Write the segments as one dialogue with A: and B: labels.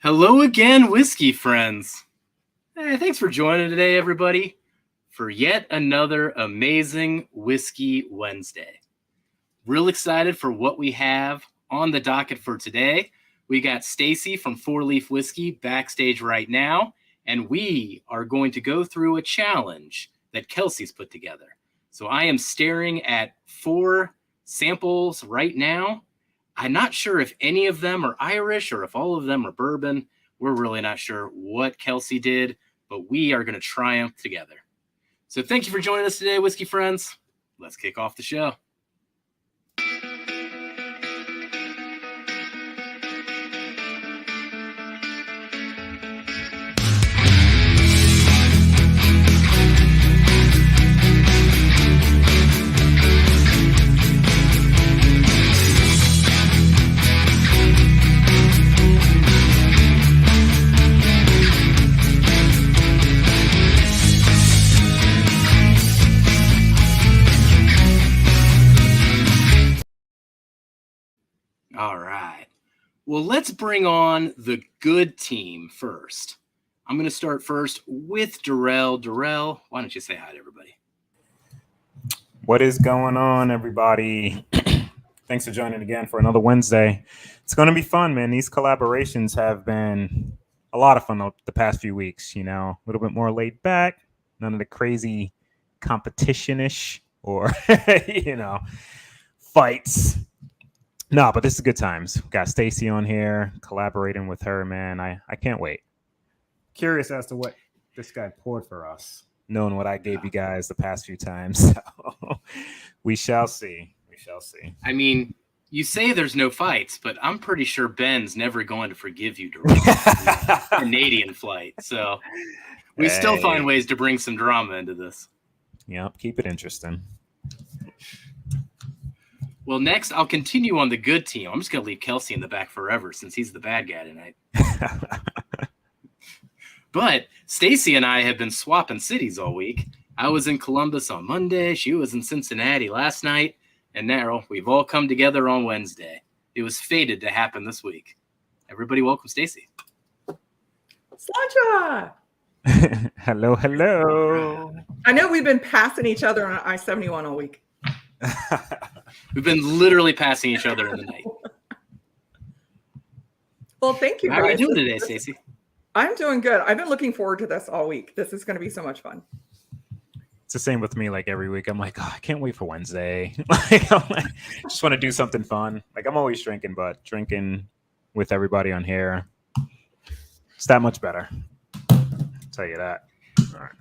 A: Hello again, whiskey friends. Hey, thanks for joining today, everybody, for yet another amazing Whiskey Wednesday. Real excited for what we have on the docket for today. We got Stacie from 4 Leaf Whiskey backstage right now, and we are going to go through a challenge that Kelsey's put together. So I am staring at 4 samples right now. I'm not sure if any of them are Irish or if all of them are bourbon. We're really not sure what Kelsey did, but we are going to triumph together. So thank you for joining us today, whiskey friends. Let's kick off the show. All right. Well, let's bring on the good team first. I'm going to start first with Darrell. Darrell, why don't you say hi to everybody?
B: What is going on, everybody? Thanks for joining again for another Wednesday. It's going to be fun, man. These collaborations have been a lot of fun the past few weeks, a little bit more laid back, none of the crazy competition-ish or, fights. No, but this is good times. Got Stacie on here, collaborating with her, man. I can't wait.
C: Curious as to what this guy poured for us.
B: Knowing what I gave you guys the past few times. So we shall see. We shall see.
A: I mean, you say there's no fights, but I'm pretty sure Ben's never going to forgive you, Darrell, the Canadian flight. So we still find ways to bring some drama into this.
B: Yep, keep it interesting.
A: Well, next, I'll continue on the good team. I'm just going to leave Kelsey in the back forever since he's the bad guy tonight. But Stacie and I have been swapping cities all week. I was in Columbus on Monday. She was in Cincinnati last night. And now we've all come together on Wednesday. It was fated to happen this week. Everybody welcome Stacie.
D: Slancha!
B: Hello, hello.
D: I know we've been passing each other on I-71 all week.
A: We've been literally passing each other in the night.
D: Well, thank you, guys.
A: How are you doing today, Stacie?
D: I'm doing good. I've been looking forward to this all week. This is going to be so much fun.
B: It's the same with me. Like every week, I'm like, oh, I can't wait for Wednesday. I just want to do something fun. Like I'm always drinking, but drinking with everybody on here, it's that much better. I'll tell you that. All right.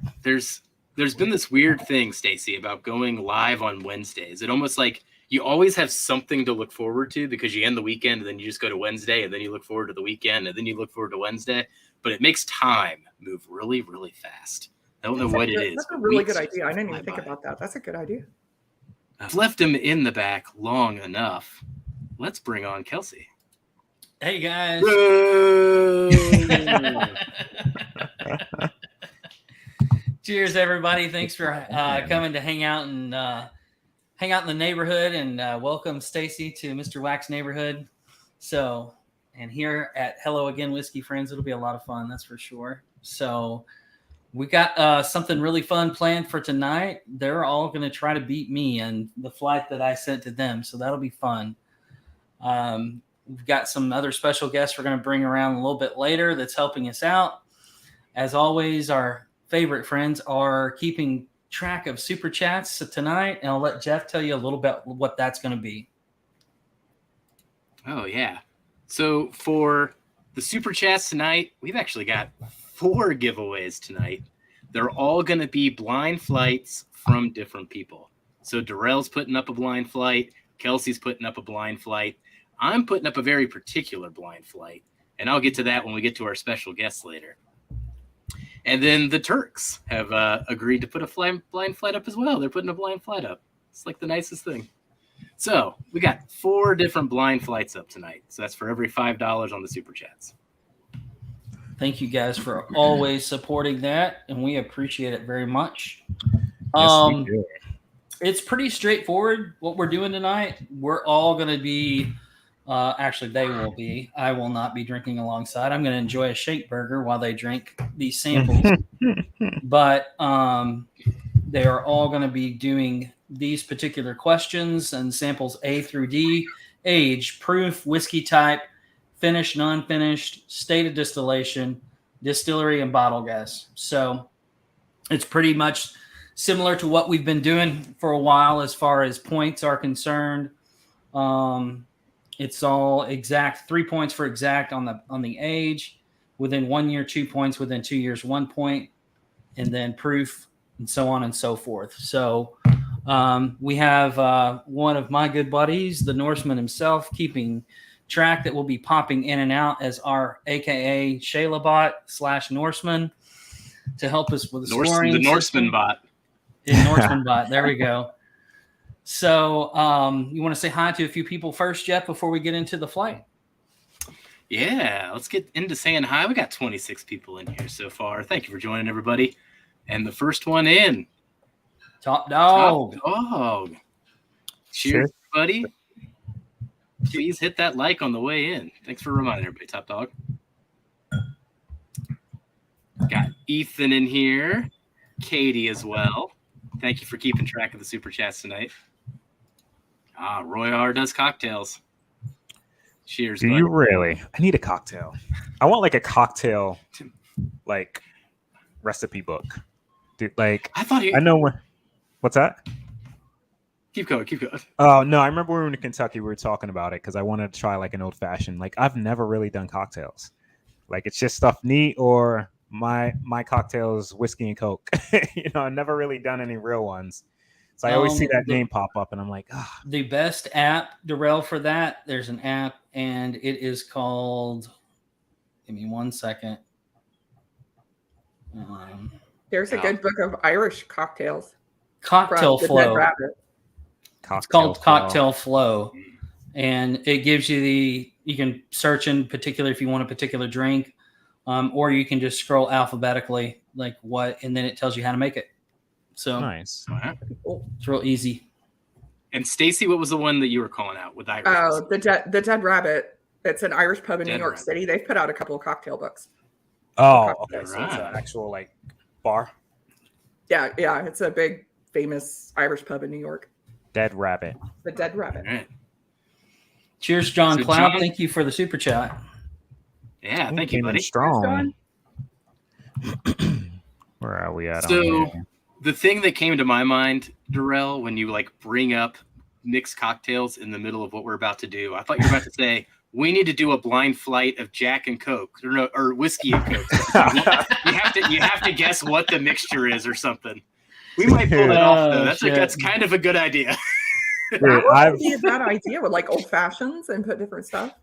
A: There's been this weird thing, Stacie, about going live on Wednesdays. It almost like you always have something to look forward to because you end the weekend and then you just go to Wednesday and then you look forward to the weekend and then you look forward to Wednesday. But it makes time move really, really fast. I don't know what it is.
D: That's a really good idea. I didn't even think about that. That's a good idea.
A: I've left him in the back long enough. Let's bring on Kelsey.
E: Hey, guys. Cheers, everybody. Thanks for coming to hang out in the neighborhood and welcome Stacie to Mr. Wax neighborhood. So, and here at Hello Again Whiskey Friends, it'll be a lot of fun, that's for sure. So we got something really fun planned for tonight. They're all going to try to beat me and the flight that I sent to them. So that'll be fun. We've got some other special guests we're going to bring around a little bit later that's helping us out. As always, our favorite friends are keeping track of super chats tonight, and I'll let Jeff tell you a little bit what that's going to be.
A: Oh, yeah. So for the super chats tonight, we've actually got 4 giveaways tonight. They're all going to be blind flights from different people. So Darrell's putting up a blind flight. Kelsey's putting up a blind flight. I'm putting up a very particular blind flight, and I'll get to that when we get to our special guests later. And then the Turks have agreed to put a blind flight up as well. They're putting a blind flight up. It's like the nicest thing. So we got 4 different blind flights up tonight. So that's for every $5 on the super chats.
E: Thank you guys for always supporting that, and we appreciate it very much.
B: Yes, we do.
E: It's pretty straightforward what we're doing tonight. We're all going to be Actually, they will be. I will not be drinking alongside. I'm going to enjoy a shake burger while they drink these samples. But they are all going to be doing these particular questions and samples A through D: age, proof, whiskey type, finished, non-finished, state of distillation, distillery, and bottle guess. So it's pretty much similar to what we've been doing for a while as far as points are concerned. It's all exact, 3 points for exact on the age, within 1 year, 2 points, within 2 years, 1 point, and then proof, and so on and so forth. So we have one of my good buddies, the Norseman himself, keeping track, that will be popping in and out as our AKA Shaylabot / Norseman to help us with the scoring.
A: The Norseman bot.
E: The Norseman bot. There we go. So you want to say hi to a few people first, Jeff, before we get into the flight?
A: Yeah, let's get into saying hi. We got 26 people in here so far. Thank you for joining, everybody. And the first one in.
E: Top Dog.
A: Top Dog. Cheers, buddy. Please hit that like on the way in. Thanks for reminding everybody, Top Dog. Got Ethan in here. Katie as well. Thank you for keeping track of the super chats tonight. Roy R does cocktails. Cheers.
B: Do you really? I need a cocktail. I want like a cocktail, like recipe book. Dude, like
A: I thought you.
B: I know when. What's that?
A: Keep going.
B: Oh no! I remember when we were in Kentucky, we were talking about it because I wanted to try like an old fashioned. Like I've never really done cocktails. Like it's just stuff neat, or my cocktail is whiskey and Coke. I've never really done any real ones. So I always see that name pop up, and I'm like,
E: The best app, Darrell, for that. There's an app, and it is called. Give me 1 second.
D: There's a good book of Irish cocktails.
E: Cocktail
D: from the
E: Flow.
D: Dead Rabbit.
E: It's called Cocktail Flow, and it gives you you can search in particular if you want a particular drink, or you can just scroll alphabetically like what, and then it tells you how to make it. So
B: nice.
E: It's real easy.
A: And Stacie, what was the one that you were calling out with Irish?
D: Oh, the Dead Rabbit. It's an Irish pub in
A: Dead
D: New York
A: Rabbit.
D: City. They've put out a couple of cocktail books.
B: Oh, okay. So it's
A: Right.
B: an actual like bar.
D: Yeah. It's a big, famous Irish pub in New York.
B: Dead Rabbit.
D: The Dead Rabbit.
A: All right.
E: Cheers, John
A: So,
E: Cloud.
A: John-
E: Thank you for the super chat.
A: Yeah, thank you,
B: Came in
A: buddy.
B: Strong. Where are we at? on
A: So
B: here?
A: the thing that came to my mind, Darrell, when you like bring up mixed cocktails in the middle of what we're about to do, I thought you were about to say we need to do a blind flight of Jack and Coke or whiskey and Coke. you have to guess what the mixture is or something. We might pull that off though. That's kind of a good idea.
B: Dude,
D: That would be a bad idea with like old fashions and put different stuff.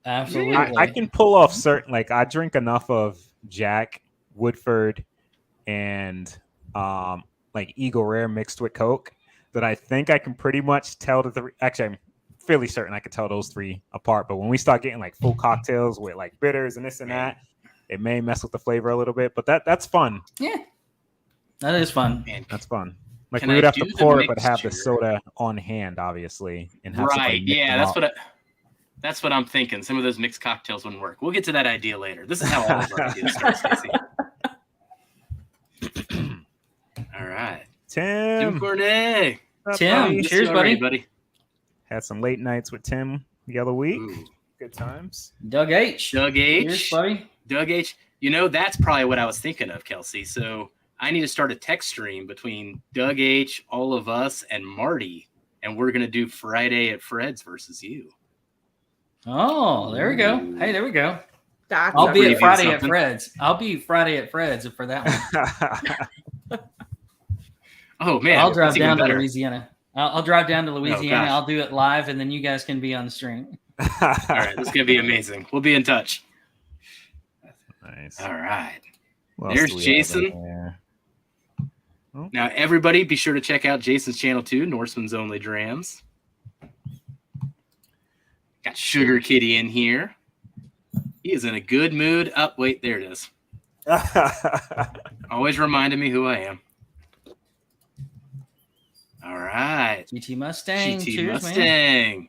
E: Absolutely.
B: I can pull off certain, like I drink enough of Jack, Woodford, and like Eagle Rare mixed with Coke that I think I can pretty much tell the three. Actually, I'm fairly certain I could tell those three apart. But when we start getting like full cocktails with like bitters and this and that, it may mess with the flavor a little bit. But that's fun.
E: Yeah, that is fun.
A: Man,
B: That's fun. Like
A: Can
B: we
A: I
B: would have
A: do
B: to
A: the
B: pour it, but have the
A: mixture?
B: soda on hand, obviously, and have somebody
A: right.
B: mix
A: Yeah,
B: them
A: that's
B: up.
A: what I'm thinking. Some of those mixed cocktails wouldn't work. We'll get to that idea later. This is how all of our ideas start, Stacie. All right. Tim
B: Tim,
A: Cornet.
B: what's up,
E: Tim,
B: buddy?
E: cheers,
A: All right,
E: buddy.
B: Had some late nights with Tim the other week.
A: Ooh.
B: Good times.
E: Doug H.
A: Doug H.
E: Cheers, buddy.
A: Doug H. That's probably what I was thinking of, Kelsey. So I need to start a text stream between Doug H., all of us, and Marty, and we're gonna do Friday at Fred's versus you.
E: Oh, there we go. Hey, there we go.
D: That's
E: I'll be
A: preview
E: at Friday at
A: something.
E: Fred's. I'll be Friday at Fred's for that one.
A: Oh man,
E: I'll drive
A: that's even
E: down to
A: better.
E: Louisiana. I'll drive down to Louisiana.
A: gosh.
E: I'll do it live, and then you guys can be on the stream.
A: All right, this is gonna be amazing. We'll be in touch.
B: Nice.
A: All right.
B: What else
A: There's
B: do we have in
A: Jason.
B: there?
A: Now, everybody, be sure to check out Jason's channel too, Norseman's Only Drams. Got Sugar Kitty in here. He is in a good mood. Oh, wait, there it is. Always reminding me who I am. All right.
E: GT Mustang.
A: GT
E: Cheers, man.
A: Mustang.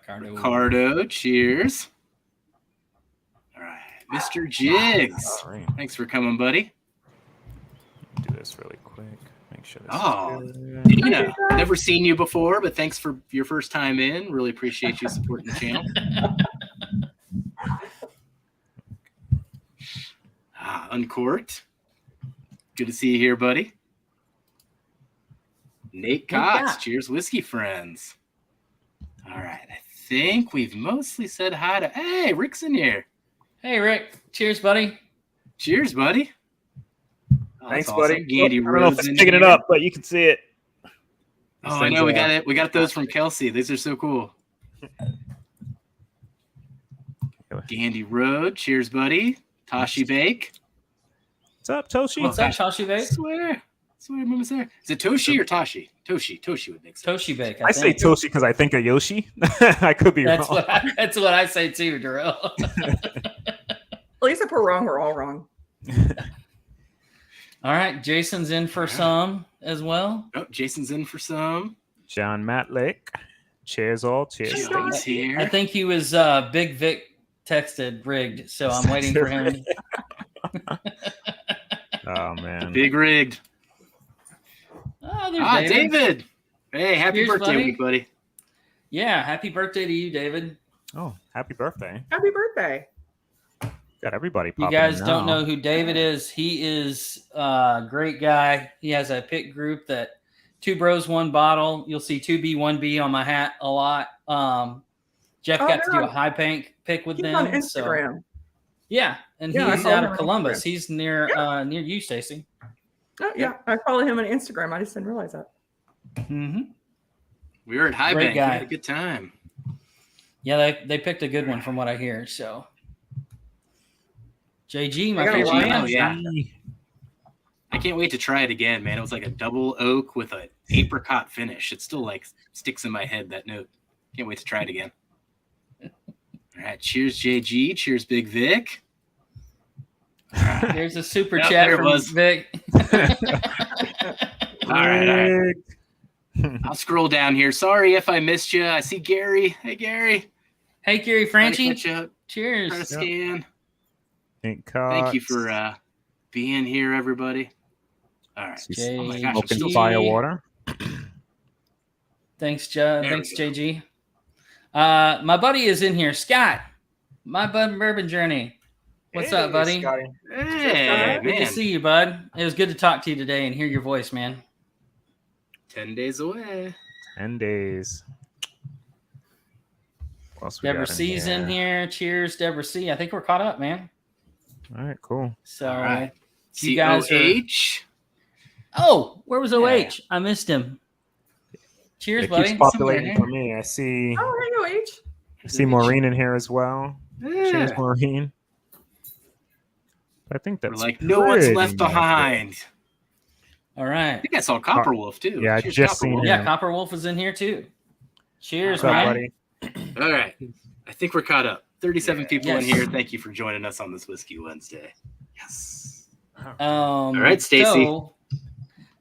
A: Ricardo, cheers. All right, Mr. Jigs.
B: All right.
A: Thanks for coming, buddy.
B: Do this really quick. Make sure this
A: Oh,
B: is good.
A: Dina, never seen you before, but thanks for your first time in. Really appreciate you supporting the channel. Uncorked. Good to see you here, buddy. Nate Cox. Cheers, whiskey friends. All right. I think we've mostly said hi to. Hey, Rick's in here.
E: Hey, Rick. Cheers, buddy.
A: Cheers, buddy. Oh,
C: Thanks,
A: that's
C: buddy.
A: awesome. Gandy
C: I don't know if
A: Rhodes
C: it's
A: in
C: picking it
A: here.
C: up, but you can see it.
A: Oh, I know. We got it. We got those from Kelsey. These are so cool. Gandy Road. Cheers, buddy. Tashi Bake.
B: What's up, Toshi?
E: What's up, Toshi
A: I
E: Bake?
A: swear. Mama's there. Is it Toshi or Tashi? Toshi would make sense.
E: Toshi Bake.
B: I say
E: think.
B: Toshi because I think of Yoshi. I could be
E: That's
B: wrong.
E: that's what I say too, Darrell.
D: At least if we're wrong, we're all wrong.
E: All right, Jason's in for some as well.
A: Oh, Jason's in for some.
B: John Matlick. Cheers all. Cheers.
A: John's here.
E: I think he was Big Vic texted rigged, so I'm waiting for him.
B: Oh man.
A: Big rigged.
E: Oh, there's David.
A: David. Hey, happy
E: Cheers,
A: birthday
E: buddy.
A: week, buddy.
E: Yeah, happy birthday to you, David.
B: Oh, happy birthday.
D: Happy birthday.
B: Got everybody
E: You
B: popping
E: guys
B: in
E: don't
B: now.
E: know who David is. He is a great guy. He has a pick group that 2 bros, 1 bottle. You'll see 2B, 1B on my hat a lot. Jeff
D: Oh,
E: got to
D: they're
E: do a
D: on-
E: high pick with
D: He's
E: them.
D: on
E: So,
D: Instagram.
E: yeah, and
D: Yeah, I
E: he's
D: follow
E: out
D: him
E: of
D: on
E: Columbus.
D: Instagram.
E: He's near near you, Stacie.
D: Oh, yeah. I follow him on Instagram. I just didn't realize that.
E: Mm-hmm.
A: We were at High
E: Great
A: Bank. We
E: guy.
A: had a good time.
E: Yeah, they picked a good one from what I hear. So, JG, my
D: I got a
E: favorite
D: lot.
E: man.
A: Oh, yeah. I can't wait to try it again, man. It was like a double oak with an apricot finish. It still like sticks in my head, that note. Can't wait to try it again. All right. Cheers, JG. Cheers, Big Vic. All right.
E: There's a super
A: Yep,
E: chat
A: there it
E: from
A: was.
E: Vic.
A: All right. I'll scroll down here. Sorry if I missed you. I see Gary. Hey, Gary.
E: Hey, Gary
A: Trying to
E: Franchi.
A: catch up.
E: Cheers.
A: Trying to scan.
B: Thank
A: Thank you for being here, everybody. All right.
E: Jay-
A: Oh my gosh, I'm
B: Open
A: still
B: fire water.
E: Thanks,
A: we
E: Thanks,
A: go.
E: JG. My buddy is in here. Scott, my bourbon journey. What's up, buddy?
B: Scotty.
A: Hey,
E: Good to
A: man.
E: see you, bud. It was good to talk to you today and hear your voice, man.
A: 10 days away.
B: 10 days. What else we
E: Deborah
B: got
E: C's in here. Cheers, Deborah C. I think we're caught up, man.
B: All right, cool.
E: So,
A: All right.
E: you guys are.
A: COH.
E: Oh, where was OH?
A: Yeah.
E: I missed him. Cheers,
B: It
E: buddy.
B: keeps populating
E: Somewhere
B: for me. I see
D: Oh, hey, H.
B: I see Maureen in here as well. Cheers,
A: Yeah.
B: Maureen. I think
A: We're
B: that's
A: like, no one's
B: pretty
A: left
B: much it.
A: behind.
E: All
A: I
E: right.
A: think I saw Copper Wolf too.
B: Yeah, I
A: Cheers,
B: just
A: Copper
B: seen
A: Wolf.
B: him.
E: Yeah, Copper Wolf is in here too. Cheers,
B: What's up,
E: man.
B: buddy?
A: All right. I think we're caught up. 37 people
E: Yes.
A: in here. Thank you for joining us on this Whiskey Wednesday. Yes.
E: All
A: right, Stacie.
E: So,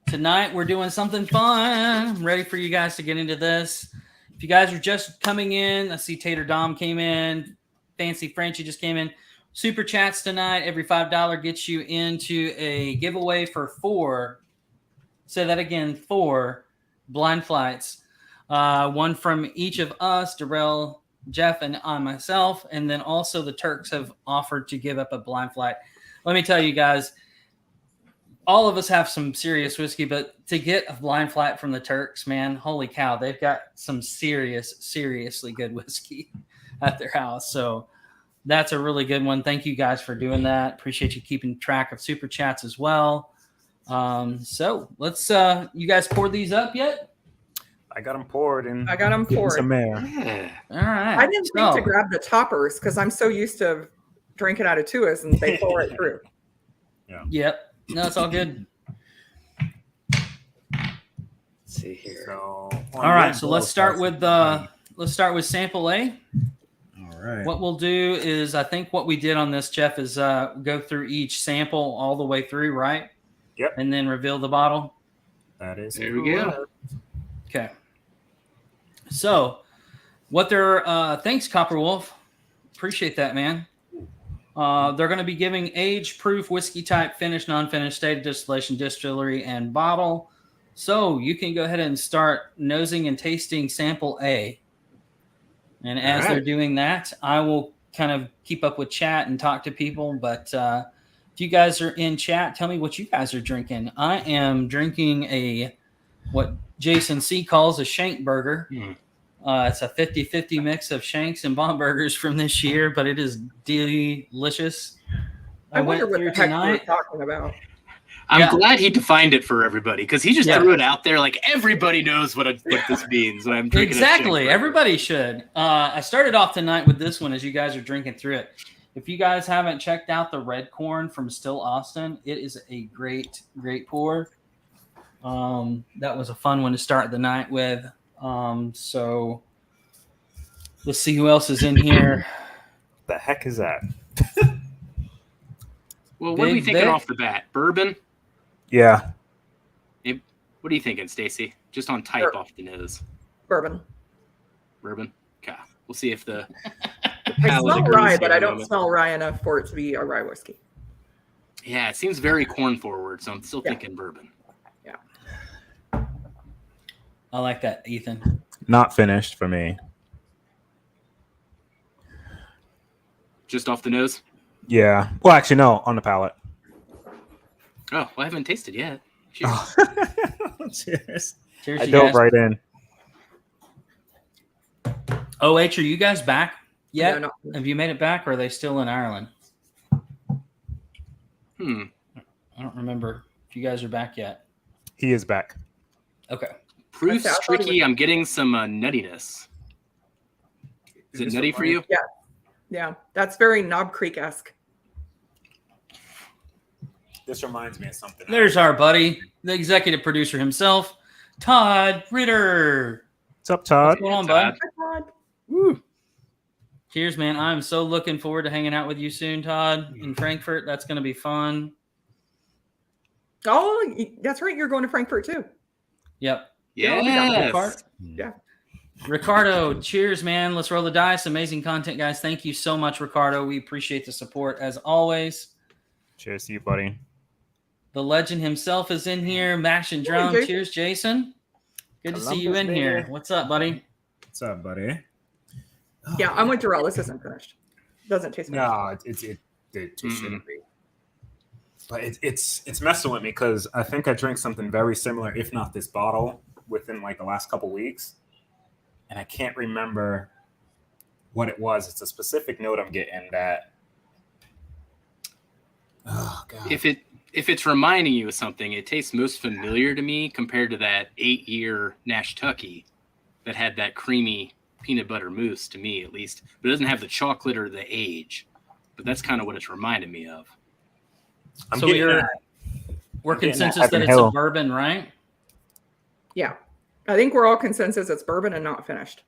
E: tonight we're doing something fun. I'm ready for you guys to get into this. If you guys are just coming in, I see Tater Dom came in. Fancy Frenchie just came in. Super chats tonight. Every $5 gets you into a giveaway for 4. Say that again, 4 blind flights. One from each of us, Darrell, Jeff, and I myself. And then also the Turks have offered to give up a blind flight. Let me tell you guys, all of us have some serious whiskey, but to get a blind flight from the Turks, man, holy cow, they've got some seriously good whiskey at their house. So that's a really good one. Thank you guys for doing that. Appreciate you keeping track of super chats as well. So let's, you guys poured these up yet?
B: I got them poured and
D: I got them
B: getting
D: poured.
B: some air.
A: Yeah.
E: All right.
D: I didn't think
E: So,
D: to grab the toppers because I'm so used to drinking out of tuas and they pour it through.
E: Yep. No, it's all good.
A: Let's see here.
B: So,
E: All right. So let's start with sample A.
C: All right.
E: What we'll do is, I think what we did on this, Jeff, is go through each sample all the way through, right?
B: Yep.
E: And then reveal the bottle.
B: That is
A: There we go.
E: Okay. So What they're thanks, Copper Wolf. Appreciate that, man. They're going to be giving age-proof whiskey type, finished, non-finished, state of distillation, distillery, and bottle. So you can go ahead and start nosing and tasting sample A. And as they're doing that, I will kind of keep up with chat and talk to people. But if you guys are in chat, tell me what you guys are drinking. I am drinking what Jason C calls a shank burger. It's a 50-50 mix of shanks and bomb burgers from this year, but it is delicious.
D: I wonder what the heck
E: tonight.
D: you're talking about.
A: I'm glad he defined it for everybody because he just threw it out there like everybody knows what this means when I'm drinking.
E: Exactly. Everybody should. I started off tonight with this one as you guys are drinking through it. If you guys haven't checked out the Red Corn from Still Austin, it is a great, great pour. That was a fun one to start the night with. So let's see who else is in here.
B: The heck is that?
A: Well, what are we thinking off the bat? Bourbon?
B: Yeah.
A: What are you thinking, Stacie? Just on type off the nose.
D: Bourbon.
A: Bourbon? Okay. We'll see if the
D: I smell rye, but I don't smell rye enough for it to be a rye whiskey.
A: Yeah, it seems very corn forward, so I'm still thinking bourbon.
D: Yeah.
E: I like that, Ethan.
B: Not finished for me.
A: Just off the nose?
B: Yeah. Well, actually, no, on the palate.
A: Oh, well, I haven't tasted yet. Cheers.
B: Oh. Cheers.
E: Cheers,
B: I
E: you
B: dove
E: guys.
B: right in.
E: OH, are you guys back yet?
D: No.
E: Have you made it back, or are they still in Ireland? I don't remember if you guys are back yet.
B: He is back.
E: Okay.
A: Proof's tricky. I'm getting some nuttiness. Is it nutty for you?
D: Yeah. Yeah. That's very Knob Creek-esque.
B: This reminds me of something.
E: There's our buddy, the executive producer himself, Todd Ritter.
B: What's up, Todd?
E: What's going on, bud?
D: Hi, Todd.
E: Woo. Cheers, man. I'm so looking forward to hanging out with you soon, Todd, in Frankfurt. That's going to be fun.
D: Oh, that's right. You're going to Frankfurt too.
E: Yep.
A: Yes.
D: Yeah.
E: Ricardo, cheers, man. Let's roll the dice. Amazing content, guys. Thank you so much, Ricardo. We appreciate the support as always.
B: Cheers to you, buddy.
E: The legend himself is in here. Mash and drum.
D: Jason.
E: Cheers, Jason. Good to see you in
C: Columbus,
E: here.
C: baby.
E: What's up, buddy?
C: What's up, buddy? Oh,
D: Yeah, I'm with Darrell. This isn't finished. Doesn't taste finished.
C: No, it shouldn't be. But it's messing with me because I think I drank something very similar, if not this bottle, within like the last couple weeks, and I can't remember what it was. It's a specific note I'm getting that. Oh God!
A: If it's reminding you of something, it tastes most familiar to me compared to that 8-year Nash Tucky that had that creamy peanut butter mousse, to me at least. But it doesn't have the chocolate or the age. But that's kind of what it's reminding me of.
E: So we're consensus that
B: Heaven
E: it's a
B: Hill.
E: bourbon, right?
D: Yeah. I think we're all consensus it's bourbon and not finished.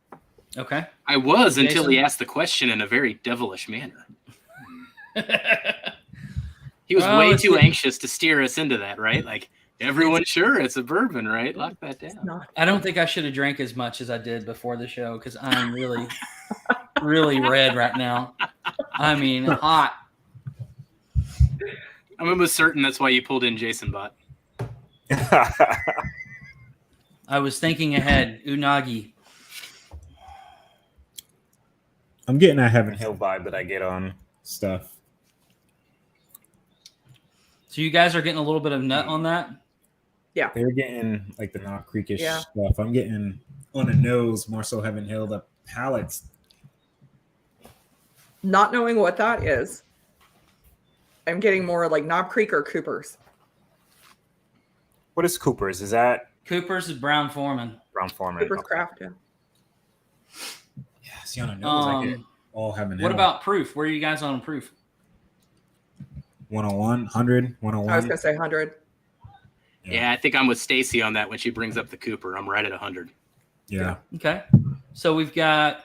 E: Okay.
A: I was until
E: Jason?
A: he asked the question in a very devilish manner. He was
E: Well,
A: way
E: let's
A: too
E: see.
A: anxious to steer us into that, right? Like, everyone's sure it's a bourbon, right? Lock that down.
D: Not.
E: I don't think I should have drank as much as I did before the show because I'm really, really red right now. I mean, hot.
A: I'm almost certain that's why you pulled in Jason Bot.
E: I was thinking ahead. Unagi.
C: I'm getting that Heaven Hill vibe that I get on stuff.
E: So you guys are getting a little bit of nut on that?
C: They're getting like the Knob Creekish
D: Yeah.
C: stuff. I'm getting on the nose more so Heaven Hill. The palates.
D: Not knowing what that is, I'm getting more like Knob Creek or Cooper's.
B: What is Cooper's? Is that
E: Cooper's is Brown Foreman.
B: Brown Foreman?
D: Cooper's
B: Okay.
D: Craft. Yeah.
C: Yeah, see on the nose, I get
E: Um,
C: all Heaven Hill.
E: What about proof? Where are you guys on proof?
C: 101, 100, 101?
D: I was going to say 100.
A: Yeah, I think I'm with Stacie on that when she brings up the Cooper. I'm right at 100.
C: Yeah.
E: Okay. So we've got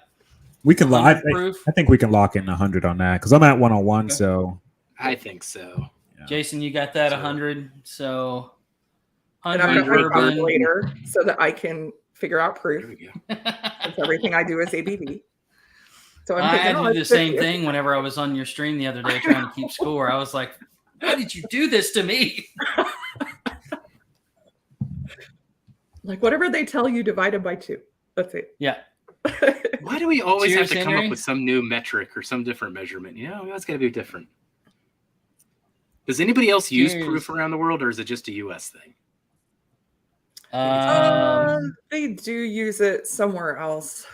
C: We can lock.
E: 100 proof.
C: I think we can lock in 100 on that because I'm at 101.
E: Okay.
C: So
A: I think so.
C: yeah.
E: Jason, you got that 100. So
D: And I'm
E: 100
D: going to
E: bourbon.
D: later so that I can figure out
A: There
D: proof.
A: we go.
D: Since everything I do is ABV. So I'm
E: I
D: thinking,
E: had to
D: oh,
E: do the
D: it's
E: same
D: 50.
E: thing whenever I was on your stream the other day trying to keep score. I was like, why did you do this to me?
D: Like whatever they tell you, divided by 2. That's it.
E: Yeah.
A: Why do we always
E: Cheers,
A: have to come
E: Henry.
A: up with some new metric or some different measurement? You know, it's got to be different. Does anybody else use
E: Cheers.
A: proof around the world, or is it just a U.S. thing?
D: They do use it somewhere else.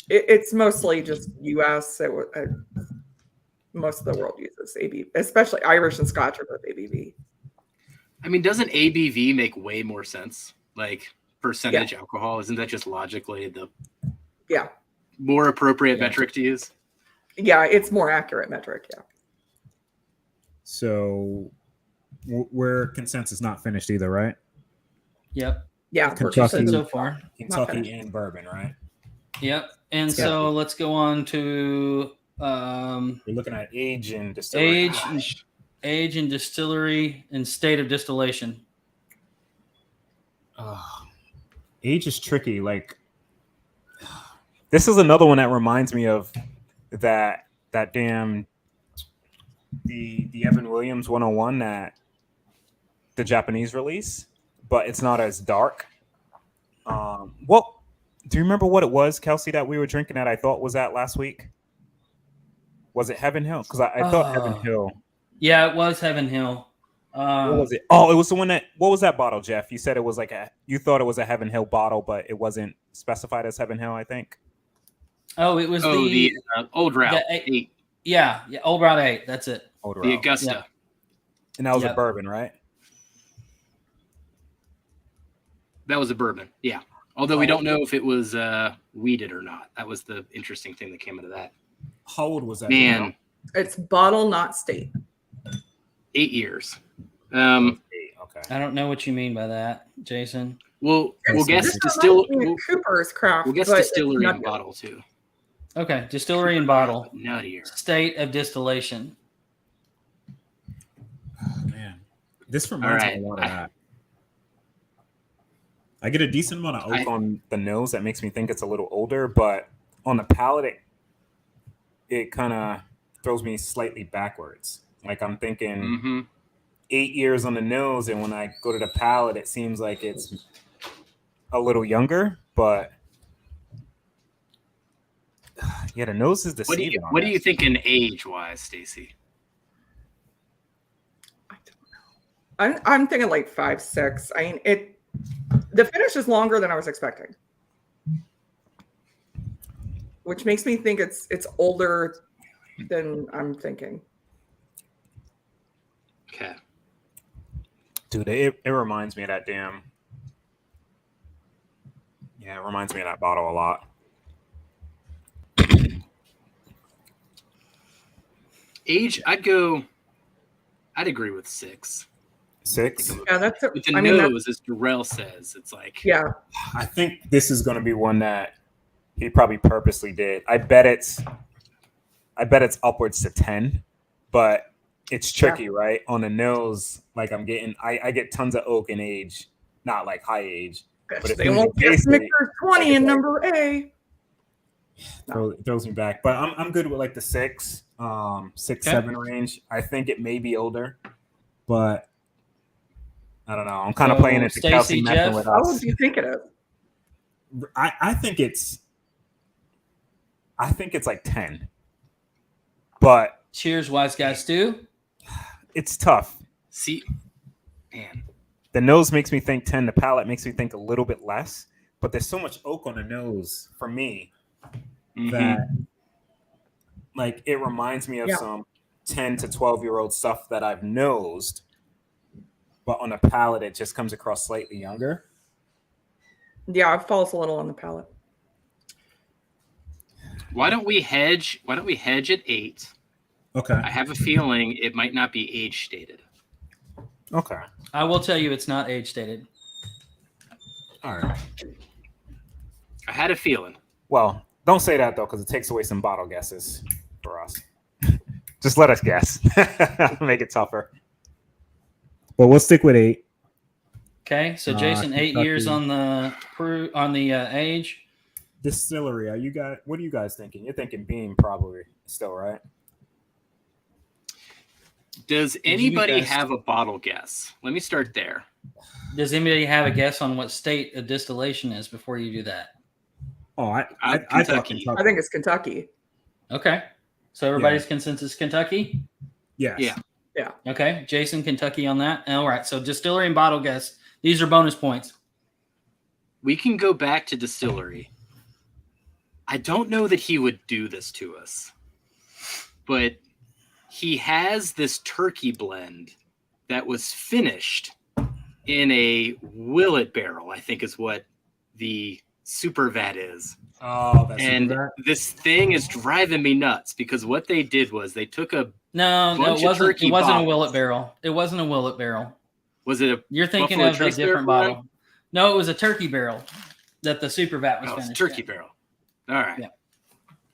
D: It's mostly just U.S. Most of the world uses ABV, especially Irish and Scotch are both ABV.
A: I mean, doesn't ABV make way more sense? Like percentage alcohol, isn't that just logically the more appropriate metric to use?
D: Yeah, it's more accurate metric. Yeah.
C: So we're consensus not finished either, right?
E: Yep.
D: Yeah.
C: Kentucky.
E: So far.
C: Kentucky and bourbon, right?
E: Yep. And
C: Yeah.
E: so let's go on to
C: We're looking at age and distillery.
E: age and distillery and state of distillation.
C: Age is tricky. Like, this is another one that reminds me of that damn the Evan Williams 101 that the Japanese release, but it's not as dark. Well, do you remember what it was, Kelsey, that we were drinking that I thought was that last week? Was it Heaven Hill? Because I thought Heaven Hill.
E: Yeah, it was Heaven Hill.
C: What was it? Oh, it was the one that. What was that bottle, Jeff? You said it was you thought it was a Heaven Hill bottle, but it wasn't specified as Heaven Hill, I think.
E: Oh, it was
A: the Old Route 8.
E: Yeah, Old Route 8. That's it.
C: Old
A: The
C: Route.
A: Augusta.
E: Yeah.
C: And that was a
E: Yep.
C: bourbon, right?
A: That was a bourbon. Yeah. Although we don't know if it was weeded or not. That was the interesting thing that came out of that.
C: How old was that?
A: Man,
D: It's bottle, not state.
A: 8 years.
C: Okay.
E: I don't know what you mean by that, Jason.
A: We'll guess
D: This
A: distill.
D: reminds me of Cooper's craft.
A: We'll guess
D: but it's
A: distillery and
D: nuttier.
A: bottle too.
E: Okay, distillery and bottle.
A: Nuttier.
E: State of distillation.
C: Man, this reminds me a lot of that. I get a decent amount of oak on the nose that makes me think it's a little older, but on the palate, it kind of throws me slightly backwards. Like I'm thinking 8 years on the nose, and when I go to the palate, it seems like it's a little younger, but yeah, the nose is deceiving.
A: What do you think in age-wise, Stacie?
D: I don't know. I'm thinking like 5, 6. I mean, the finish is longer than I was expecting, which makes me think it's older than I'm thinking.
A: Okay.
C: Dude, it reminds me of that damn. Yeah, it reminds me of that bottle a lot.
A: Age, I'd agree with 6.
C: 6?
D: Yeah, that's it.
A: With the nose, as Durrell says, it's like
D: Yeah.
C: I think this is going to be one that he probably purposely did. I bet it's upwards to 10, but it's tricky, right? On the nose, like I get tons of oak in age, not like high age. But if
D: They won't get Mixer 20 in number A.
C: It throws me back. But I'm good with like the 6, 7 range. I think it may be older, but I don't know. I'm kind of playing it to
E: Stacie,
C: Kelsey messing
E: Jeff?
C: with
D: How
C: us.
D: would you think it is?
C: I think it's like 10. But
E: Cheers, wise guys stew.
C: it's tough.
A: see, man.
C: The nose makes me think 10. The palate makes me think a little bit less. But there's so much oak on the nose for me that like it reminds me of some 10 to 12-year-old stuff that I've nosed. But on the palate, it just comes across slightly younger.
D: Yeah, it falls a little on the palate.
A: Why don't we hedge? Why don't we hedge at 8?
C: Okay.
A: I have a feeling it might not be age stated.
C: Okay.
E: I will tell you it's not age stated.
C: All right.
A: I had a feeling.
C: Well, don't say that, though, because it takes away some bottle guesses for us. Just let us guess. Make it tougher. But we'll stick with 8.
E: Okay, so Jason, 8 years
C: Kentucky.
E: on the age.
C: Distillery. Are you guys? What are you guys thinking? You're thinking Beam, probably still, right?
A: Does
E: you
A: anybody
E: guys-
A: have a bottle guess? Let me start there.
E: Does anybody have a guess on what state a distillation is before you do that?
C: Oh, I thought
A: Kentucky.
C: Kentucky.
D: I think it's Kentucky.
E: Okay, so everybody's consensus Kentucky.
C: Yes.
A: Yeah.
E: Okay, Jason, Kentucky on that. All right, so distillery and bottle guess. These are bonus points.
A: We can go back to distillery. I don't know that he would do this to us, but he has this turkey blend that was finished in a Willet barrel, I think is what the super vat is.
C: Oh, that's
A: And
C: that.
A: this thing is driving me nuts because what they did was they took a
E: No,
A: Bunch
E: it
A: of
E: wasn't.
A: turkey
E: It wasn't a
A: bottles.
E: Willet barrel. It wasn't a Willet barrel.
A: was it a
E: You're thinking
A: Buffalo
E: of a
A: Trace
E: different
A: barrel?
E: bottle. No, it was a turkey barrel that the super vat was
A: Oh, it's a
E: finished.
A: turkey
E: in.
A: barrel. All right.
E: Yeah.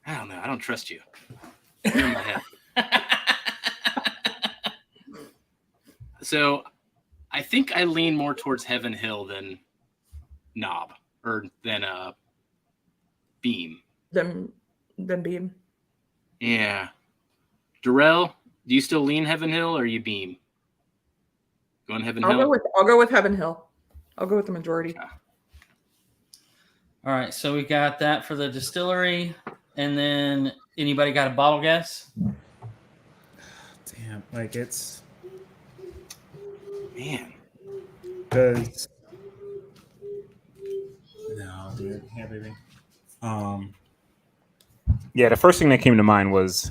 A: I don't know. I don't trust you. You're in my head. So I think I lean more towards Heaven Hill than Knob or than Beam.
D: Then Beam.
A: Yeah. Darrell, do you still lean Heaven Hill or you Beam? Going Heaven
D: I'll
A: Hill?
D: go with Heaven Hill. I'll go with the majority.
E: All right, so we got that for the distillery, and then anybody got a bottle guess?
C: Damn, like it's
A: Man.
C: because no, dude, yeah, baby.
B: Yeah, the first thing that came to mind was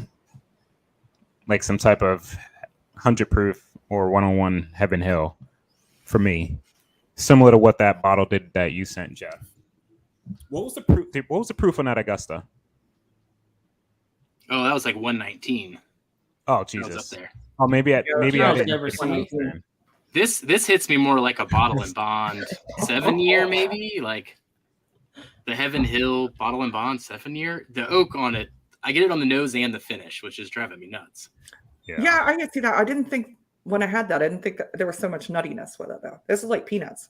B: like some type of 100 proof or 101 Heaven Hill for me, similar to what that bottle did that you sent, Jeff. What was the proof? What was the proof on that Augusta?
A: Oh, that was like 119.
B: Oh
A: That was
B: Jesus!
A: up there.
B: Oh, maybe I
E: Charles
B: didn't.
E: never seen
B: then.
A: This hits me more like a Bottle and Bond 7-year, maybe like the Heaven Hill Bottle and Bond 7-year. The oak on it, I get it on the nose and the finish, which is driving me nuts.
D: Yeah, I can see that. I didn't think when I had that, I didn't think that there was so much nuttiness with it though. This is like peanuts.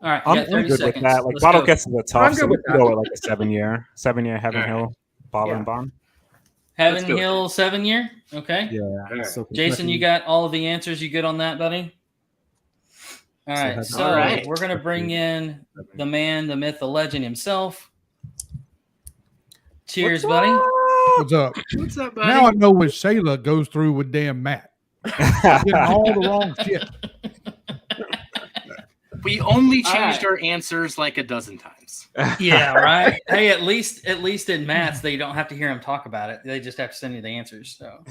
E: All right,
B: I'm
E: you got 30
B: good
E: seconds.
B: with that. Like
E: Let's
B: bottle
E: go.
B: gets a little tough,
D: I'm
B: so
D: good
B: we
D: with
B: can
D: that.
B: go with like a 7-year Heaven
A: All
B: Hill bottle
D: Yeah.
B: and bond.
E: Heaven
A: Let's go with
E: Hill 7-year. Okay.
C: Yeah.
A: right.
C: So
E: Jason, you got all of the answers. You good on that, buddy? All right.
C: Heaven-
E: So
A: All right.
E: we're gonna bring in the man, the myth, the legend himself. Cheers, buddy.
F: What's up?
A: What's up, buddy?
F: Now I know what Shayla goes through with damn Matt. Getting all the wrong shit.
A: We only
E: All
A: changed
E: right.
A: our answers like a dozen times.
E: Yeah, right. Hey, at least in Matt's, they don't have to hear him talk about it. They just have to send you the answers. So,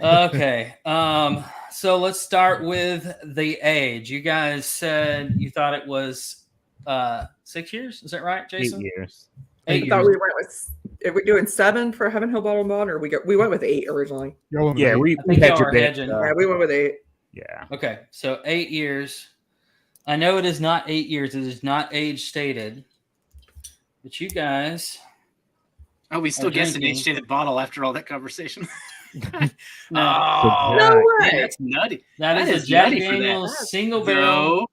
E: okay. So let's start with the age. You guys said you thought it was 6 years. Is that right,
B: 8
E: Jason?
B: years.
D: I
E: 8
D: thought
E: years.
D: we went with. Are we doing 7 for Heaven Hill Bottle and Bond, or we went with 8 originally?
F: Y'all want me
B: Yeah,
F: to-
B: we
E: I think
B: had
E: y'all
B: your
E: are
B: bit.
E: hedging.
D: Yeah, we went with 8.
B: Yeah.
E: Okay, so 8 years. I know it is not 8 years. It is not age stated. But you guys,
A: Oh, we still
E: Are
A: guessed an
E: drinking.
A: age-stated bottle after all that conversation.
E: no,
A: Oh,
D: No
A: man,
D: way.
A: that's nutty.
E: that
A: that
E: is a
A: is
E: Jack
A: nutty for that.
E: Daniels single barrel.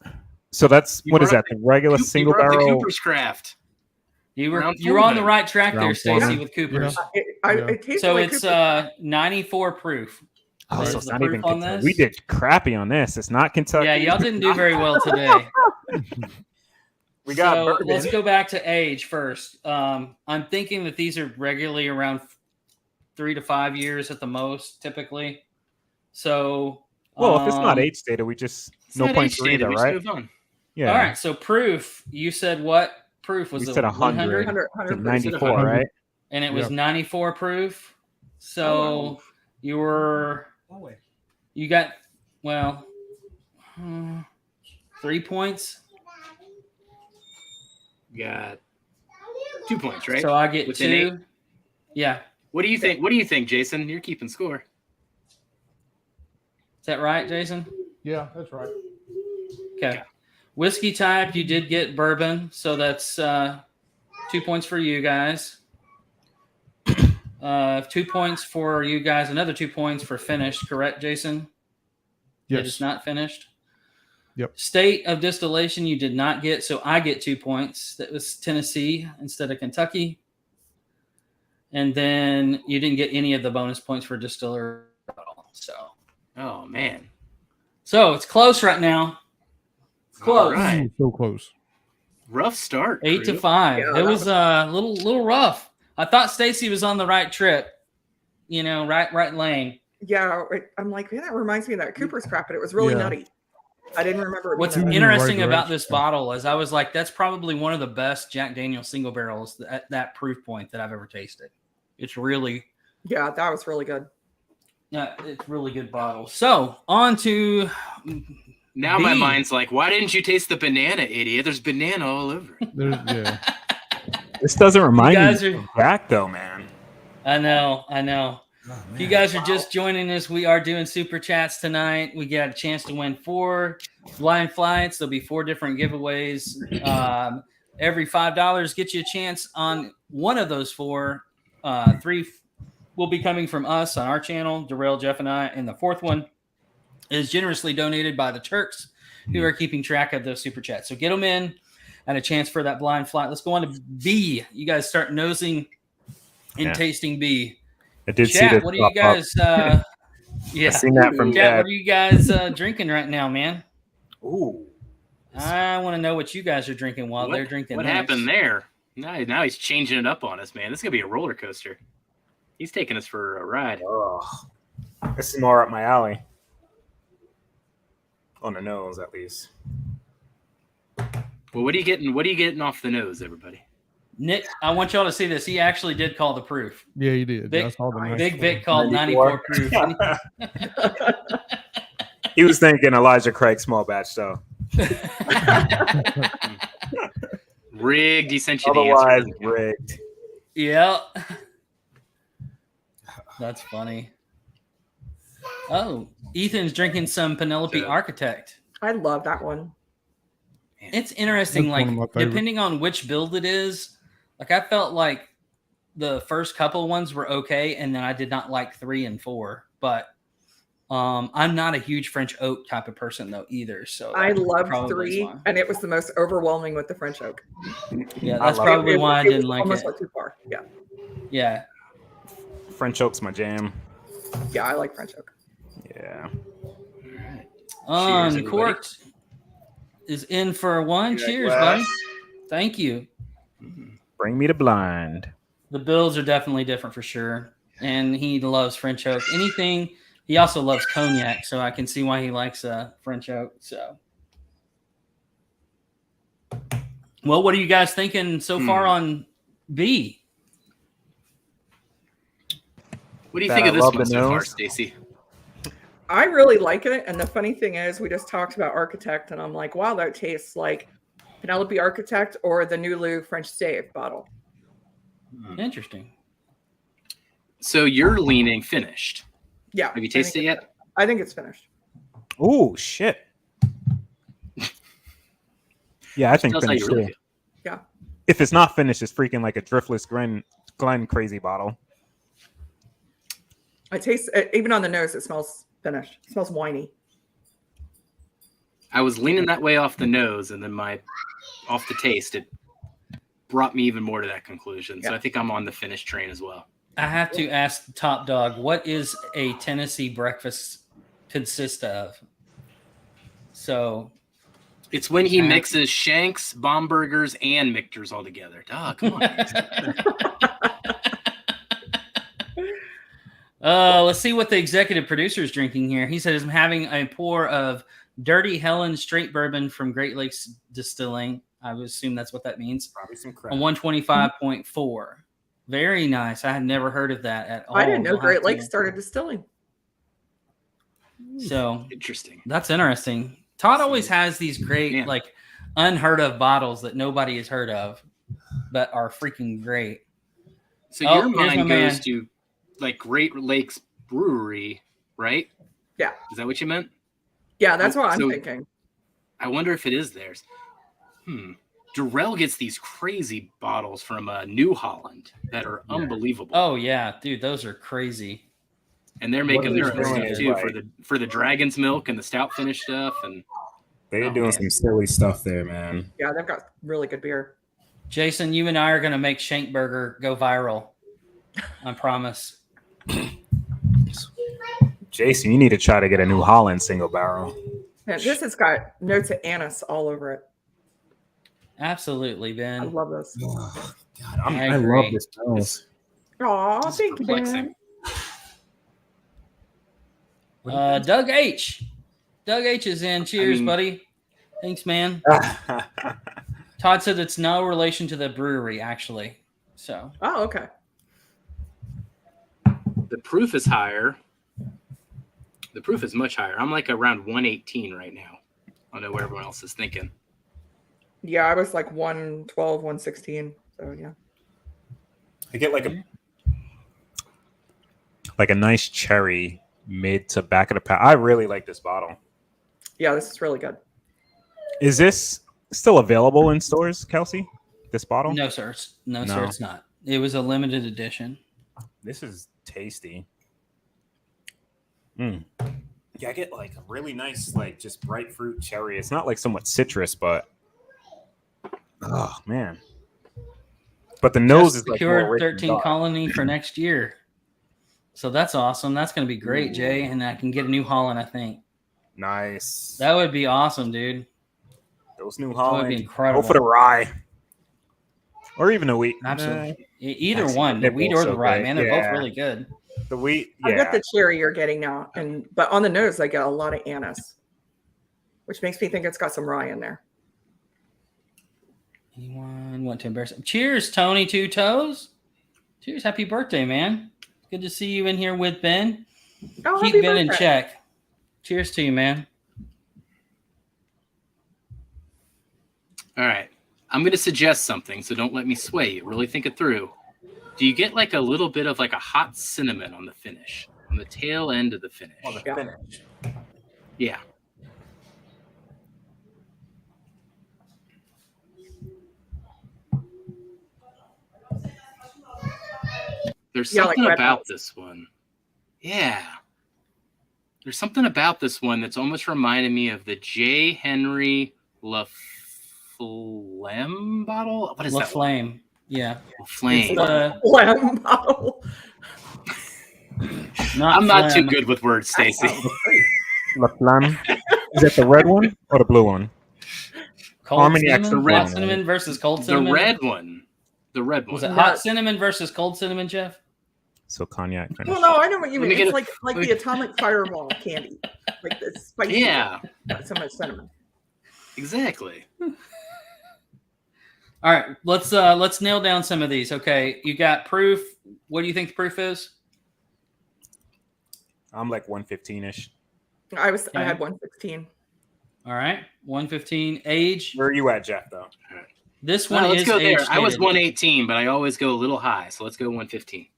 A: So,
B: So that's
A: You
B: what is
A: brought
B: that? The regular
A: you
B: single
A: brought the
B: barrel.
A: Cooper's Craft.
E: You were
A: Round
E: you were on the
A: four,
E: right track there,
B: Round
E: Stacie,
B: four.
E: with Cooper's.
F: Yeah.
D: It tasted
E: So
D: like
E: it's
D: Cooper's.
E: 94 proof.
B: Oh,
E: Is
B: so it's
E: the
B: not
E: proof
B: even
E: on
B: Kentucky.
E: this?
B: We did crappy on this. It's not Kentucky.
E: Yeah, y'all didn't do very well today.
B: We got
E: so
B: bourbon.
E: let's go back to age first. I'm thinking that these are regularly around 3 to 5 years at the most, typically. So
B: Well, if it's not
E: um,
B: age data, we just
A: It's
B: no
A: not
B: points for
A: age-stated,
B: either,
A: we just
B: right?
A: move on.
B: Yeah.
E: All right, so proof. You said what proof was
B: We
E: it?
B: said 100.
D: 100,
B: To
D: 100%.
B: 94,
A: 100.
B: right?
E: And it was
F: Yeah.
E: 94 proof. So
A: Oh,
E: you were you got 3 points.
A: We got 2 points, right?
E: So I get
A: Within
E: 2. Yeah.
A: What do you think? What do you think, Jason? You're keeping score.
E: Is that right, Jason?
F: Yeah, that's right.
E: Okay. Whiskey type, you did get bourbon, so that's 2 points for you guys. 2 points for you guys, another 2 points for finish, correct, Jason? It is not finished.
F: Yep.
E: State of distillation you did not get, so I get 2 points. That was Tennessee instead of Kentucky. And then you didn't get any of the bonus points for distiller bottle. So,
A: Oh man.
E: so it's close right now. It's close.
A: All right.
F: Ooh, so close.
A: Rough start.
E: 8 to
A: crew.
E: 5.
D: Yeah,
E: It
D: that
E: was a little rough. I thought Stacie was on the right trip. You know, right lane.
D: Yeah, I'm like, man, that reminds me of that Cooper's crap, but it was really
F: Yeah.
D: nutty. I didn't remember it.
E: What's
D: being that
F: in the right
E: interesting about
F: direction.
E: this bottle is I was like, that's probably one of the best Jack Daniel's single barrels at that proof point that I've ever tasted. It's really,
D: Yeah, that was really good.
E: it's really good bottle. So on to
A: Now my
E: B.
A: mind's like, why didn't you taste the banana, idiot? There's banana all over it.
F: Yeah.
B: This doesn't remind
E: guys
B: me
E: are-
B: of Jack, though, man.
E: I know. If you guys are just joining us, we are doing super chats tonight. We got a chance to win 4 blind flights. There'll be 4 different giveaways. Every $5 gets you a chance on one of those 4. 3 will be coming from us on our channel, Darrell, Jeff, and I. And the 4th one is generously donated by the Turks, who are keeping track of those super chats. So get them in and a chance for that blind flight. Let's go on to B. You guys start nosing and tasting B.
B: I did see
E: Chat,
B: this.
E: what are you
B: pop up.
E: guys? Yeah,
B: I seen that from
E: Chat,
B: Dad.
E: what are you guys drinking right now, man?
B: Ooh.
E: I want to know what you guys are drinking while they're drinking.
A: What
E: next.
A: happened there? Now he's changing it up on us, man. This is gonna be a roller coaster. He's taking us for a ride.
B: Oh, this is more up my alley. On the nose, at least.
A: Well, what are you getting? What are you getting off the nose, everybody?
E: Nick, I want y'all to see this. He actually did call the proof.
F: Yeah, he did.
E: Big-
F: I saw the nice
E: Big Vic
F: one.
E: called 94 proof.
B: He was thinking Elijah Craig small batch, though.
A: Rigged. He sent you the
B: Otherwise,
A: answer.
B: rigged.
E: Yeah. That's funny. Oh, Ethan's drinking some Penelope
A: Yeah.
E: Architect.
D: I love that one.
E: It's interesting,
F: That's
E: like
F: one of my favorite.
E: depending on which build it is. Like I felt like the first couple ones were okay, and then I did not like 3 and 4. But I'm not a huge French oak type of person though either. So
D: I
E: that
D: loved
E: probably is
D: 3,
E: why.
D: and it was the most overwhelming with the French oak.
E: Yeah,
B: I
E: that's
B: love
E: probably
D: It-
E: why I
D: it
E: didn't like
D: almost
E: it.
D: went too far. Yeah,
E: Yeah.
B: French oak's my jam.
D: yeah, I like French oak.
B: Yeah.
A: everybody.
E: Uncorked is in for 1.
B: Yeah,
E: Cheers,
B: Wes.
E: buddy. Thank you.
B: Bring me the blind.
E: The builds are definitely different for sure. And he loves French oak. Anything. He also loves cognac, so I can see why he likes French oak. So, well, what are you guys thinking so far on B?
A: What do you
B: That
A: think
B: I
A: of this
B: love
A: one
B: the
A: so far,
B: nose.
A: Stacie?
D: I really like it. And the funny thing is, we just talked about Architect, and I'm like, wow, that tastes like Penelope Architect or the Nulu French Stave bottle.
E: Interesting.
A: So you're leaning finished.
D: Yeah.
A: Have you tasted it yet?
D: I think it's finished.
B: Ooh, shit. Yeah, I think
A: Tells how you
B: finished
A: really
B: too.
A: feel.
D: Yeah.
B: If it's not finished, it's freaking like a driftless Glen crazy bottle.
D: I taste it, even on the nose, it smells finished. It smells winey.
A: I was leaning that way off the nose, and then off the taste, it brought me even more to that conclusion. So
D: Yeah.
A: I think I'm on the finished train as well.
E: I have to ask the top dog, what is a Tennessee breakfast consist of? So
A: It's when he mixes Shanks, Bomburgers, and Michter's all together. Duh, come on.
E: Let's see what the executive producer is drinking here. He says, I'm having a pour of Dirty Helen straight bourbon from Great Lakes Distilling. I would assume that's what that means.
B: Probably some crap.
E: On 125.4. Very nice. I had never heard of that at all.
D: I didn't know
E: We'll have
D: Great
E: to-
D: Lakes started distilling.
E: So
A: Interesting.
E: that's interesting. Todd always has these great,
A: Yeah.
E: like, unheard of bottles that nobody has heard of, but are freaking great.
A: So
E: Oh,
A: your
E: here's my
A: mind goes
E: man.
A: to like Great Lakes Brewery, right?
D: Yeah.
A: Is that what you meant?
D: Yeah, that's what I'm
A: So-
D: thinking.
A: I wonder if it is theirs. Darrell gets these crazy bottles from New Holland that are unbelievable.
E: Oh, yeah, dude, those are crazy.
A: And they're making their own
C: doing
A: stuff
C: is
A: too
C: like-
A: for the dragon's milk and the stout finish stuff. And
C: They're
A: Oh,
C: doing
A: man.
C: some silly stuff there, man.
D: Yeah, they've got really good beer.
E: Jason, you and I are going to make Shankburger go viral. I promise.
B: Jason, you need to try to get a New Holland single barrel.
D: Man, this has got notes of anise all over it.
E: Absolutely,
D: I
E: Ben.
D: love this.
C: Oh, God,
E: I
C: I
E: agree.
C: love this nose.
D: Aw,
A: This is
D: thank you,
A: perplexing.
D: Ben.
E: Doug H. Doug H is in. Cheers,
A: mean-
E: buddy. Thanks, man. Todd said it's no relation to the brewery, actually. So
D: Oh, okay.
A: the proof is higher. The proof is much higher. I'm like around 118 right now. I don't know where everyone else is thinking.
D: Yeah, I was like 112, 116. So yeah.
C: I get like a
B: Like a nice cherry mid to back of the pack. I really like this bottle.
D: Yeah, this is really good.
B: Is this still available in stores, Kelsey? This bottle?
E: no, sir. No, sir,
B: No.
E: it's not. It was a limited edition.
B: This is tasty.
C: Yeah, I get like a really nice, like just bright fruit cherry. It's not like somewhat citrus, but
B: Oh man. But the nose
E: Just
B: is like more
E: secured
B: rich and
E: 13
B: dark.
E: colony for next year. So that's awesome. That's going to be great, Jay. And I can get a New Holland, I think.
B: Nice.
E: That would be awesome, dude.
B: Those New
E: That would
B: Holland.
E: be incredible.
B: Go for the rye. Or even the wheat.
E: Absolutely. Either
B: Actually,
E: one, the
B: they're
E: wheat
B: both
E: or the
B: so
E: rye,
B: great.
E: man. They're both
B: Yeah.
E: really good.
B: The wheat.
D: I
B: Yeah.
D: get the cherry you're getting now, but on the nose, I get a lot of anise, which makes me think it's got some rye in there.
E: Anyone want to embarrass him? Cheers, Tony Two Toes. Cheers. Happy birthday, man. Good to see you in here with Ben.
D: Oh,
E: Keep
D: happy
E: Ben in
D: birthday.
E: check. Cheers to you, man.
A: All right. I'm going to suggest something, so don't let me sway you. Really think it through. Do you get like a little bit of like a hot cinnamon on the finish, on the tail end of the finish?
C: on the
D: Yeah.
C: finish.
A: Yeah. There's
D: Yeah, like
A: something
D: red
A: about
D: house.
A: this one. Yeah. There's something about this one that's almost reminded me of the J. Henry La Flemme bottle. What is
E: La
A: that?
E: Flame. Yeah.
A: La Flame.
E: It's the-
D: Lemon bottle.
A: I'm not too
E: Flame.
A: good with words, Stacie.
B: La Flamme. Is that the red one or the blue one?
E: Cold
B: Armagnac,
E: cinnamon?
B: the red
E: Hot
B: one.
E: cinnamon versus cold
A: The
E: cinnamon?
A: red one. The red one.
E: Was it
D: No.
E: hot cinnamon versus cold cinnamon, Jeff?
B: So cognac. finish.
D: Well, no, I know what you
A: Let
D: mean.
A: me
D: It's
A: get
D: like the atomic fireball candy, like the spicy.
A: Yeah,
D: Got so much cinnamon.
A: exactly.
E: All right, let's nail down some of these. Okay, you got proof. What do you think the proof is?
B: I'm like 115-ish.
D: I
E: Okay.
D: had 116.
E: All right, 115 age.
B: Where are you at, Jeff, though?
E: This one
A: Well, let's
E: is
A: go there.
E: age
A: I was
E: stated.
A: 118, but I always go a little high, so let's go 115.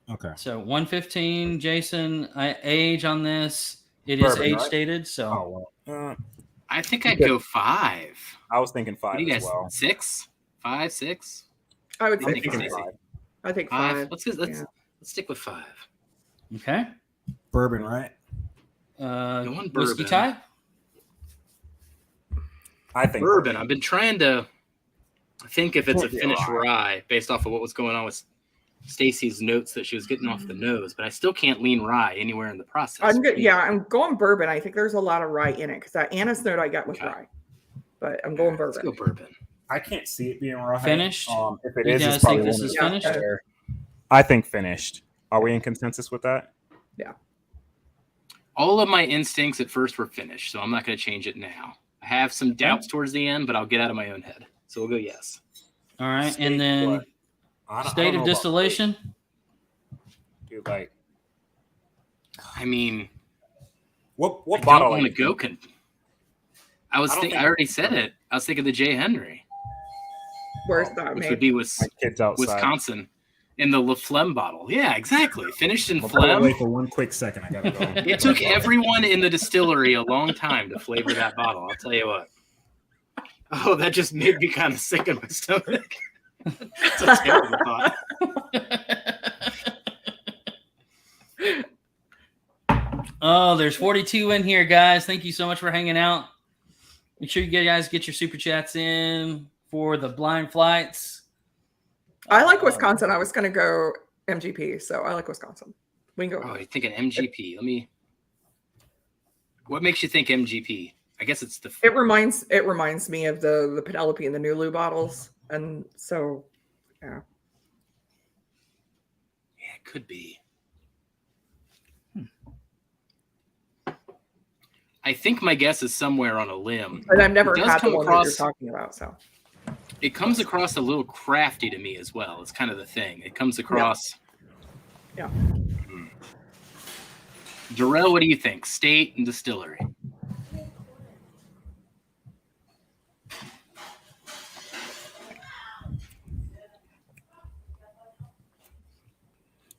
C: Okay.
E: So 115, Jason. Age on this. It is
C: Bourbon,
E: age
C: right?
E: stated. So
C: Oh well.
A: I think I'd go 5.
B: I was thinking
A: What
B: 5
A: do you
B: as
A: guys?
B: well.
A: 6, 5, 6,
D: I would
A: I'm
D: say
A: thinking
D: five.
A: Stacie.
D: I think
A: 5.
D: five.
A: Let's
D: Yeah.
A: stick with 5.
E: okay.
C: Bourbon, right?
A: Going
E: Whiskey
A: bourbon.
E: type.
B: I think
A: Bourbon. I've been trying to think if it's a
B: Can't be a
A: finished
B: rye.
A: rye based off of what was going on with Stacey's notes that she was getting off the nose, but I still can't lean rye anywhere in the process.
D: I'm good. Yeah, I'm going bourbon. I think there's a lot of rye in it because that anise note I got with
A: Okay.
D: rye, but I'm going
A: Let's
D: bourbon.
A: go bourbon.
C: I can't see it being raw.
E: Finished?
C: If it
E: You
C: is,
E: guys
C: it's probably
E: think this
C: one
E: is
C: of the-
E: finished?
C: there.
B: I think finished. Are we in consensus with that?
A: All of my instincts at first were finished, so I'm not going to change it now. I have some doubts towards the end, but I'll get out of my own head. So we'll go yes.
E: All right,
C: State
E: and then
C: what? I don't
E: state
C: know
E: of
C: about
E: distillation.
B: Dude, like
A: I mean,
B: what
A: I don't
B: bottle?
A: want
B: are
A: to
B: you
A: go.
B: thinking?
A: I was
B: I don't
A: thinking.
B: think-
A: I already said it. I was thinking the J. Henry,
D: Where's that
A: which
D: made?
A: would be
B: My kids outside.
A: Wisconsin, in the La Flemme bottle. Yeah, exactly. Finished in
C: We'll put it away
A: phlegm.
C: for one quick second. I gotta go.
A: It took everyone in the distillery a long time to flavor that bottle. I'll tell you what. Oh, that just made me kind of sick in my stomach. It's a terrible thought.
E: Oh, there's 42 in here, guys. Thank you so much for hanging out. Make sure you guys get your super chats in for the blind flights.
D: I like Wisconsin. I was going to go MGP, so I like Wisconsin. We can go.
A: Oh, you're thinking MGP. What makes you think MGP? I guess it's the.
D: It reminds me of the Penelope and the Nulu bottles, and so yeah.
A: Yeah, it could be. I think my guess is somewhere on a limb.
D: But I've never
A: It does
D: had the
A: come
D: one that
A: across-
D: you're talking about. So
A: It comes across a little crafty to me as well. It's kind of the thing. It comes across.
D: Yeah.
A: Jarrell, what do you think? State and distillery.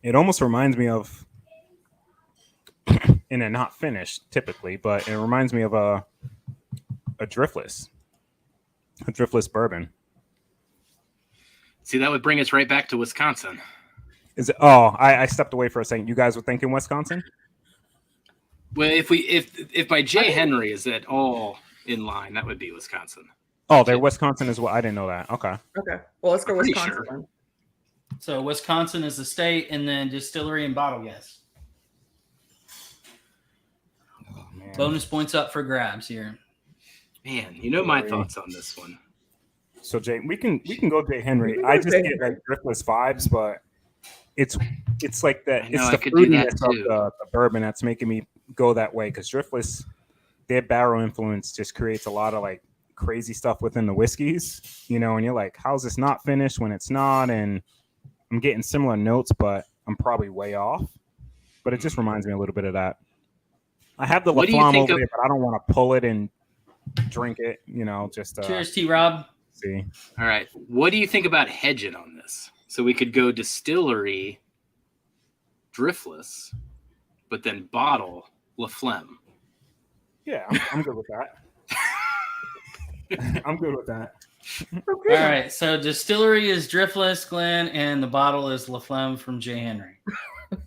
B: It almost reminds me of, and they're not finished typically, but it reminds me of a driftless bourbon.
A: See, that would bring us right back to Wisconsin.
B: Is it? Oh, I stepped away for a second. You guys were thinking Wisconsin?
A: Well, if my J. Henry is at all in line, that would be Wisconsin.
B: Oh, they're Wisconsin as well. I didn't know that. Okay.
D: okay, well let's go
A: I'm pretty
D: Wisconsin.
A: sure.
D: Then.
E: So Wisconsin is the state, and then distillery and bottle guess.
B: Oh, man.
E: Bonus points up for grabs here.
A: Man, you know my thoughts on this one.
B: So Jay, we can go Jay Henry.
D: We can
B: I
D: go
B: just
D: Jay
B: get
D: Henry.
B: like driftless vibes, but it's like that.
A: I know,
B: It's
A: I
B: the
A: could do that
B: fruitiness of
A: too.
B: the bourbon that's making me go that way. Because driftless, their barrel influence just creates a lot of like crazy stuff within the whiskeys, you know. And you're like, how's this not finished when it's not? And I'm getting similar notes, but I'm probably way off. But it just reminds me a little bit of that. I have the La
A: What do you
B: Flamme
A: think
B: over
A: of-
B: there, but I don't want to pull it and drink it. You know, just
E: Cheers, T. Rob.
B: see.
A: All right. What do you think about hedging on this? So we could go distillery, driftless, but then bottle La Flemme.
B: Yeah, I'm good with that. I'm good with that.
D: Okay.
E: All right, so distillery is driftless, Glenn, and the bottle is La Flemme from J. Henry. All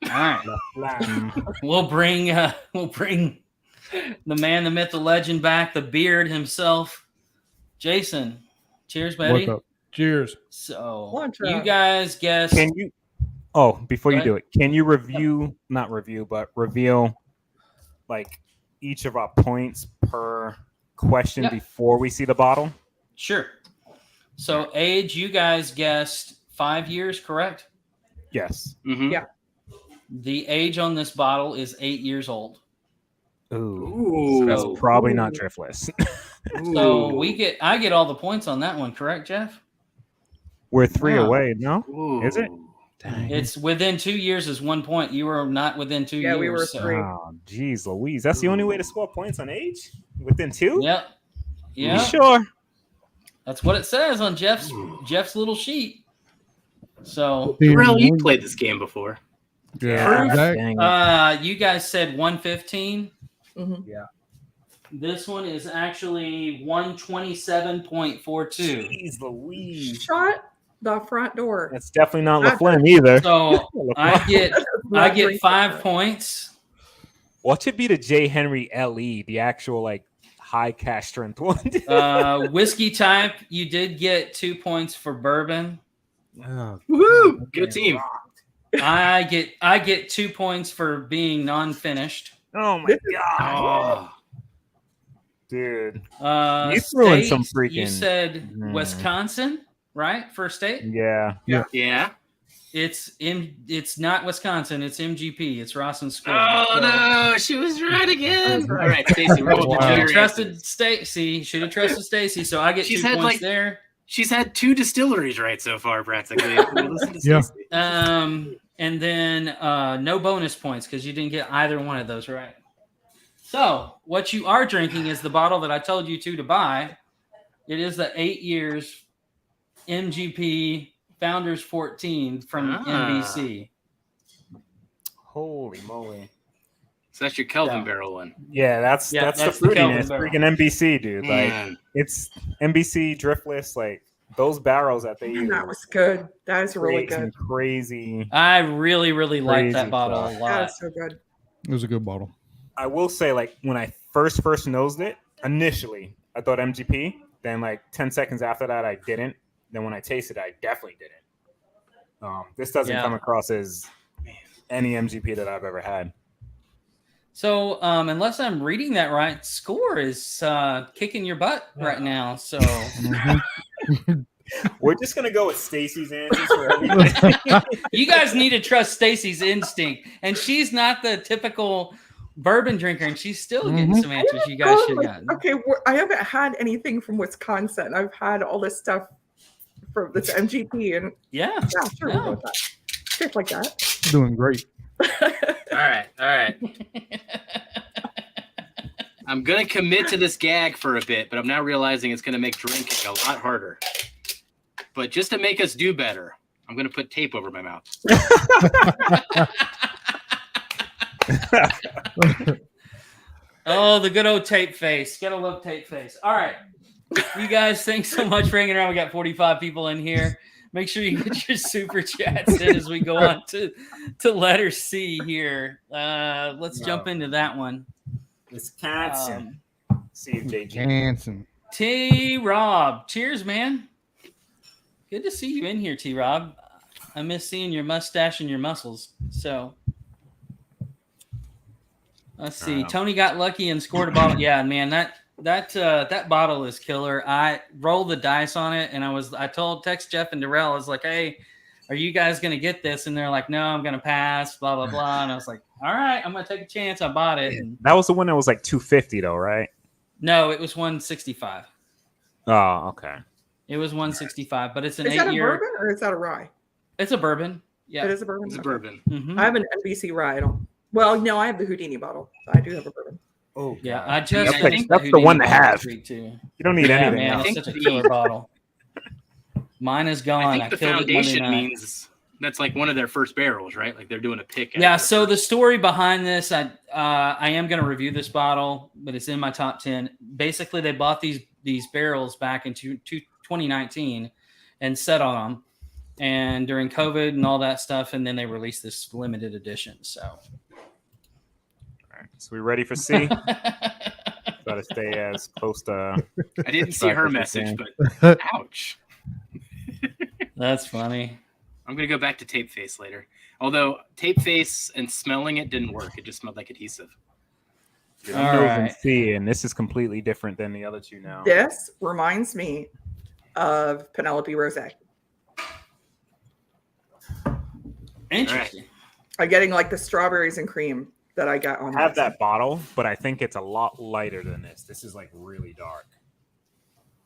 E: right,
B: Lamb.
E: we'll bring the man, the myth, the legend back, the beard himself, Jason. Cheers, buddy.
F: What's up? Cheers.
E: So
D: Lunch
E: you
D: round.
E: guys guess.
B: Can you? Oh, before
E: Go
B: you do it, can you not review, but reveal like each of our points per question
E: Yep.
B: before we see the bottle?
E: Sure. So age, you guys guessed 5 years, correct?
B: Yes.
A: Mm-hmm.
D: Yeah.
E: The age on this bottle is 8 years old.
B: Ooh.
A: Ooh.
B: That's probably not
D: Ooh.
B: driftless.
E: So I get all the points on that one, correct, Jeff?
B: We're 3
E: Wow.
B: away. No.
A: Ooh.
B: Is it? Dang.
E: It's within 2 years is 1 point. You were not within 2 years.
D: Yeah, we were
E: so-
D: 3.
B: Oh, geez, Louise. That's the only way to score points on age? Within 2?
E: Yep.
B: You
E: Yeah.
B: sure?
E: That's what it says on Jeff's little sheet. So
A: Jarrell, you played this game before.
F: Yeah, Zach,
B: Dang it.
E: you guys said 115.
D: Mhm.
E: This one is actually 127.42.
B: Jeez, Louise.
D: Shut the front door.
B: That's definitely not LaFlemme either.
E: So I get
D: Not
E: 5
D: drinking.
E: points.
B: What should be the J. Henry LE, the actual like high cash strength one?
E: Whiskey type, you did get 2 points for bourbon.
B: Oh,
A: Woo! Good team.
E: I get 2 points for being non-finished.
B: oh my
D: This is-
B: god,
A: Oh,
B: dude!
E: You
B: You threw in some freaking-
E: You said
B: Mm.
E: Wisconsin, right? For state,
B: Yeah,
A: yeah.
E: it's not Wisconsin. It's MGP. It's Ross and Square.
A: Oh no, she was right again. All right, Stacie, roll with the
E: Should have
A: junior
E: trusted
A: answers.
E: Stacie. Should have trusted Stacie. So I get
A: She's
E: 2
A: had,
E: points
A: like-
E: there.
A: She's had 2 distilleries right so far, practically. We'll listen to
F: Yeah.
A: Stacie.
E: And then no bonus points because you didn't get either one of those right. So what you are drinking is the bottle that I told you to buy. It is the 8 years MGP Founders 14 from NBC.
B: holy moly!
A: So that's your Kelvin
E: Yeah.
A: barrel one.
B: Yeah, that's
E: Yeah,
B: the
E: that's the Kelvin
B: fruitiness.
E: barrel.
B: Freaking NBC, dude! Like
A: Man.
B: it's NBC driftless. Like those barrels that they use.
D: That was good. That is really
B: create some
D: good.
B: crazy.
E: I really, really like
B: Crazy
E: that bottle
B: stuff.
E: a
D: That
E: lot.
D: is so good.
F: It was a good bottle.
C: I will say, like, when I first nosed it, initially, I thought MGP. Then, like, 10 seconds after that, I didn't. Then when I tasted it, I definitely didn't. This doesn't come across as any MGP that I've ever had.
E: So, unless I'm reading that right, Score is kicking your butt right now. So,
C: we're just gonna go with Stacie's answers for everything.
E: You guys need to trust Stacie's instinct, and she's not the typical bourbon drinker, and she's still getting some answers you guys should have gotten.
D: Okay, I haven't had anything from Wisconsin. I've had all this stuff from this MGP, and
E: yeah,
D: sure, we'll go with that. Tastes like that.
F: Doing great.
A: All right. I'm going to commit to this gag for a bit, but I'm now realizing it's going to make drinking a lot harder. But just to make us do better, I'm going to put tape over my mouth.
E: Oh, the good old tape face. Gotta love tape face. All right. You guys, thanks so much for hanging around. We got 45 people in here. Make sure you get your super chats in as we go on to letter C here. Let's jump into that one.
C: Wisconsin. See you, JG.
F: Hanson.
E: T-Rob. Cheers, man. Good to see you in here, T-Rob. I miss seeing your mustache and your muscles. So let's see. Tony got lucky and scored a bottle. Yeah, man, that bottle is killer. I rolled the dice on it, and I text Jeff and Darrell. I was like, hey, are you guys gonna get this? And they're like, no, I'm gonna pass, blah blah blah. And I was like, all right, I'm gonna take a chance. I bought it. And
B: That was the one that was like $250 though, right?
E: no, it was $165.
B: Oh, okay.
E: It was $165, but it's an
D: Is that a
E: 8-year.
D: bourbon or is that a rye?
E: It's a bourbon. Yeah,
D: It is a bourbon.
A: It's a
D: Okay.
A: bourbon.
E: Mhm.
D: I have an NBC rye. Well, no, I have the Houdini bottle. So I do have a bourbon.
C: Oh,
E: Yeah,
C: God.
E: I just
A: That's
E: finished
B: that's the
E: Houdini
B: one to
E: bottle
B: have.
E: this week, too.
B: You don't need
E: Yeah,
B: anything
E: man,
B: else.
E: it's such a killer bottle. Mine is gone.
A: I think the
E: killed it Monday
A: foundation
E: night.
A: means that's like one of their first barrels, right? Like they're doing a pick.
E: Yeah, so the story behind this, I am going to review this bottle, but it's in my top 10. Basically, they bought these barrels back in 2019 and set on them, and during COVID and all that stuff, and then they released this limited edition. So,
B: All right, so we ready for C? Try to stay as close to.
A: I didn't see her message,
B: Can.
A: but ouch.
E: that's funny.
A: I'm gonna go back to tape face later. Although tape face and smelling it didn't work. It just smelled like adhesive.
E: All
B: I'm moving
E: right.
B: C, and this is completely different than the other two now.
D: This reminds me of Penelope Rosé.
E: Interesting.
D: I'm getting like the strawberries and cream that I got on
C: I have
D: this.
C: that bottle, but I think it's a lot lighter than this. This is like really dark.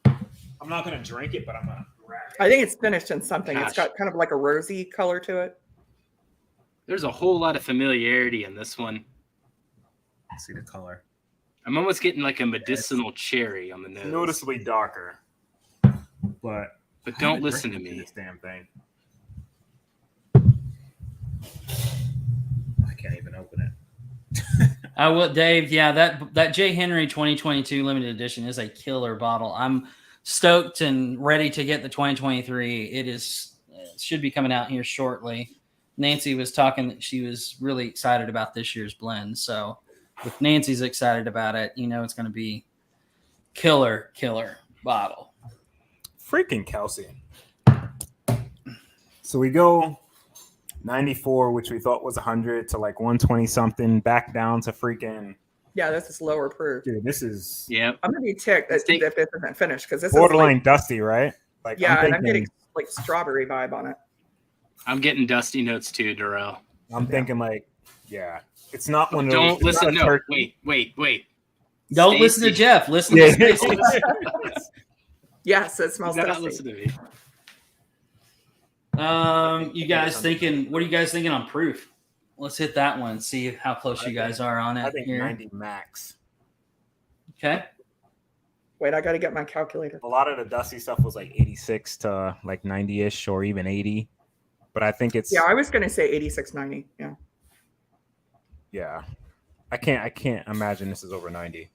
C: I'm not gonna drink it, but I'm gonna grab it.
D: I think it's finished in something. It's
A: Gosh.
D: got kind of like a rosy color to it.
A: There's a whole lot of familiarity in this one.
C: See the color.
A: I'm almost getting like a medicinal cherry on the nose.
C: Noticeably darker, but
A: Don't listen to
C: drinking
A: me.
C: This damn thing. I can't even open it.
E: I will, Dave. Yeah, that J. Henry 2022 limited edition is a killer bottle. I'm stoked and ready to get the 2023. It should be coming out here shortly. Nancy was talking that she was really excited about this year's blend. So if Nancy's excited about it, it's going to be killer bottle.
C: Freaking Kelsey. So we go 94, which we thought was 100, to like 120 something, back down to freaking.
D: Yeah, this is lower proof.
C: Dude, this is
A: Yeah.
D: I'm gonna be ticked if this isn't finished because this
C: borderline
D: is
C: dusty, right? Like,
D: like,
C: I'm
D: I'm getting like strawberry vibe on it.
A: I'm getting dusty notes too, Darrell.
C: I'm thinking like, yeah, it's not one of those.
A: Don't
C: it's
A: listen.
C: not a
A: No,
C: turkey.
A: wait.
E: Don't listen to
A: Stacie.
E: Jeff. Listen
C: Yeah.
E: to Stacie.
D: Yes, it smells
A: Do not
D: dusty.
A: listen to me.
E: You guys thinking? What are you guys thinking on proof? Let's hit that one. See how close you guys are on it.
C: I think
E: here.
C: 90 max.
E: Okay.
D: Wait, I got to get my calculator.
C: A lot of the dusty stuff was like 86 to like 90-ish or even 80. But I think it's
D: Yeah, I was gonna say 86.90. Yeah.
C: yeah. I can't imagine this is over 90.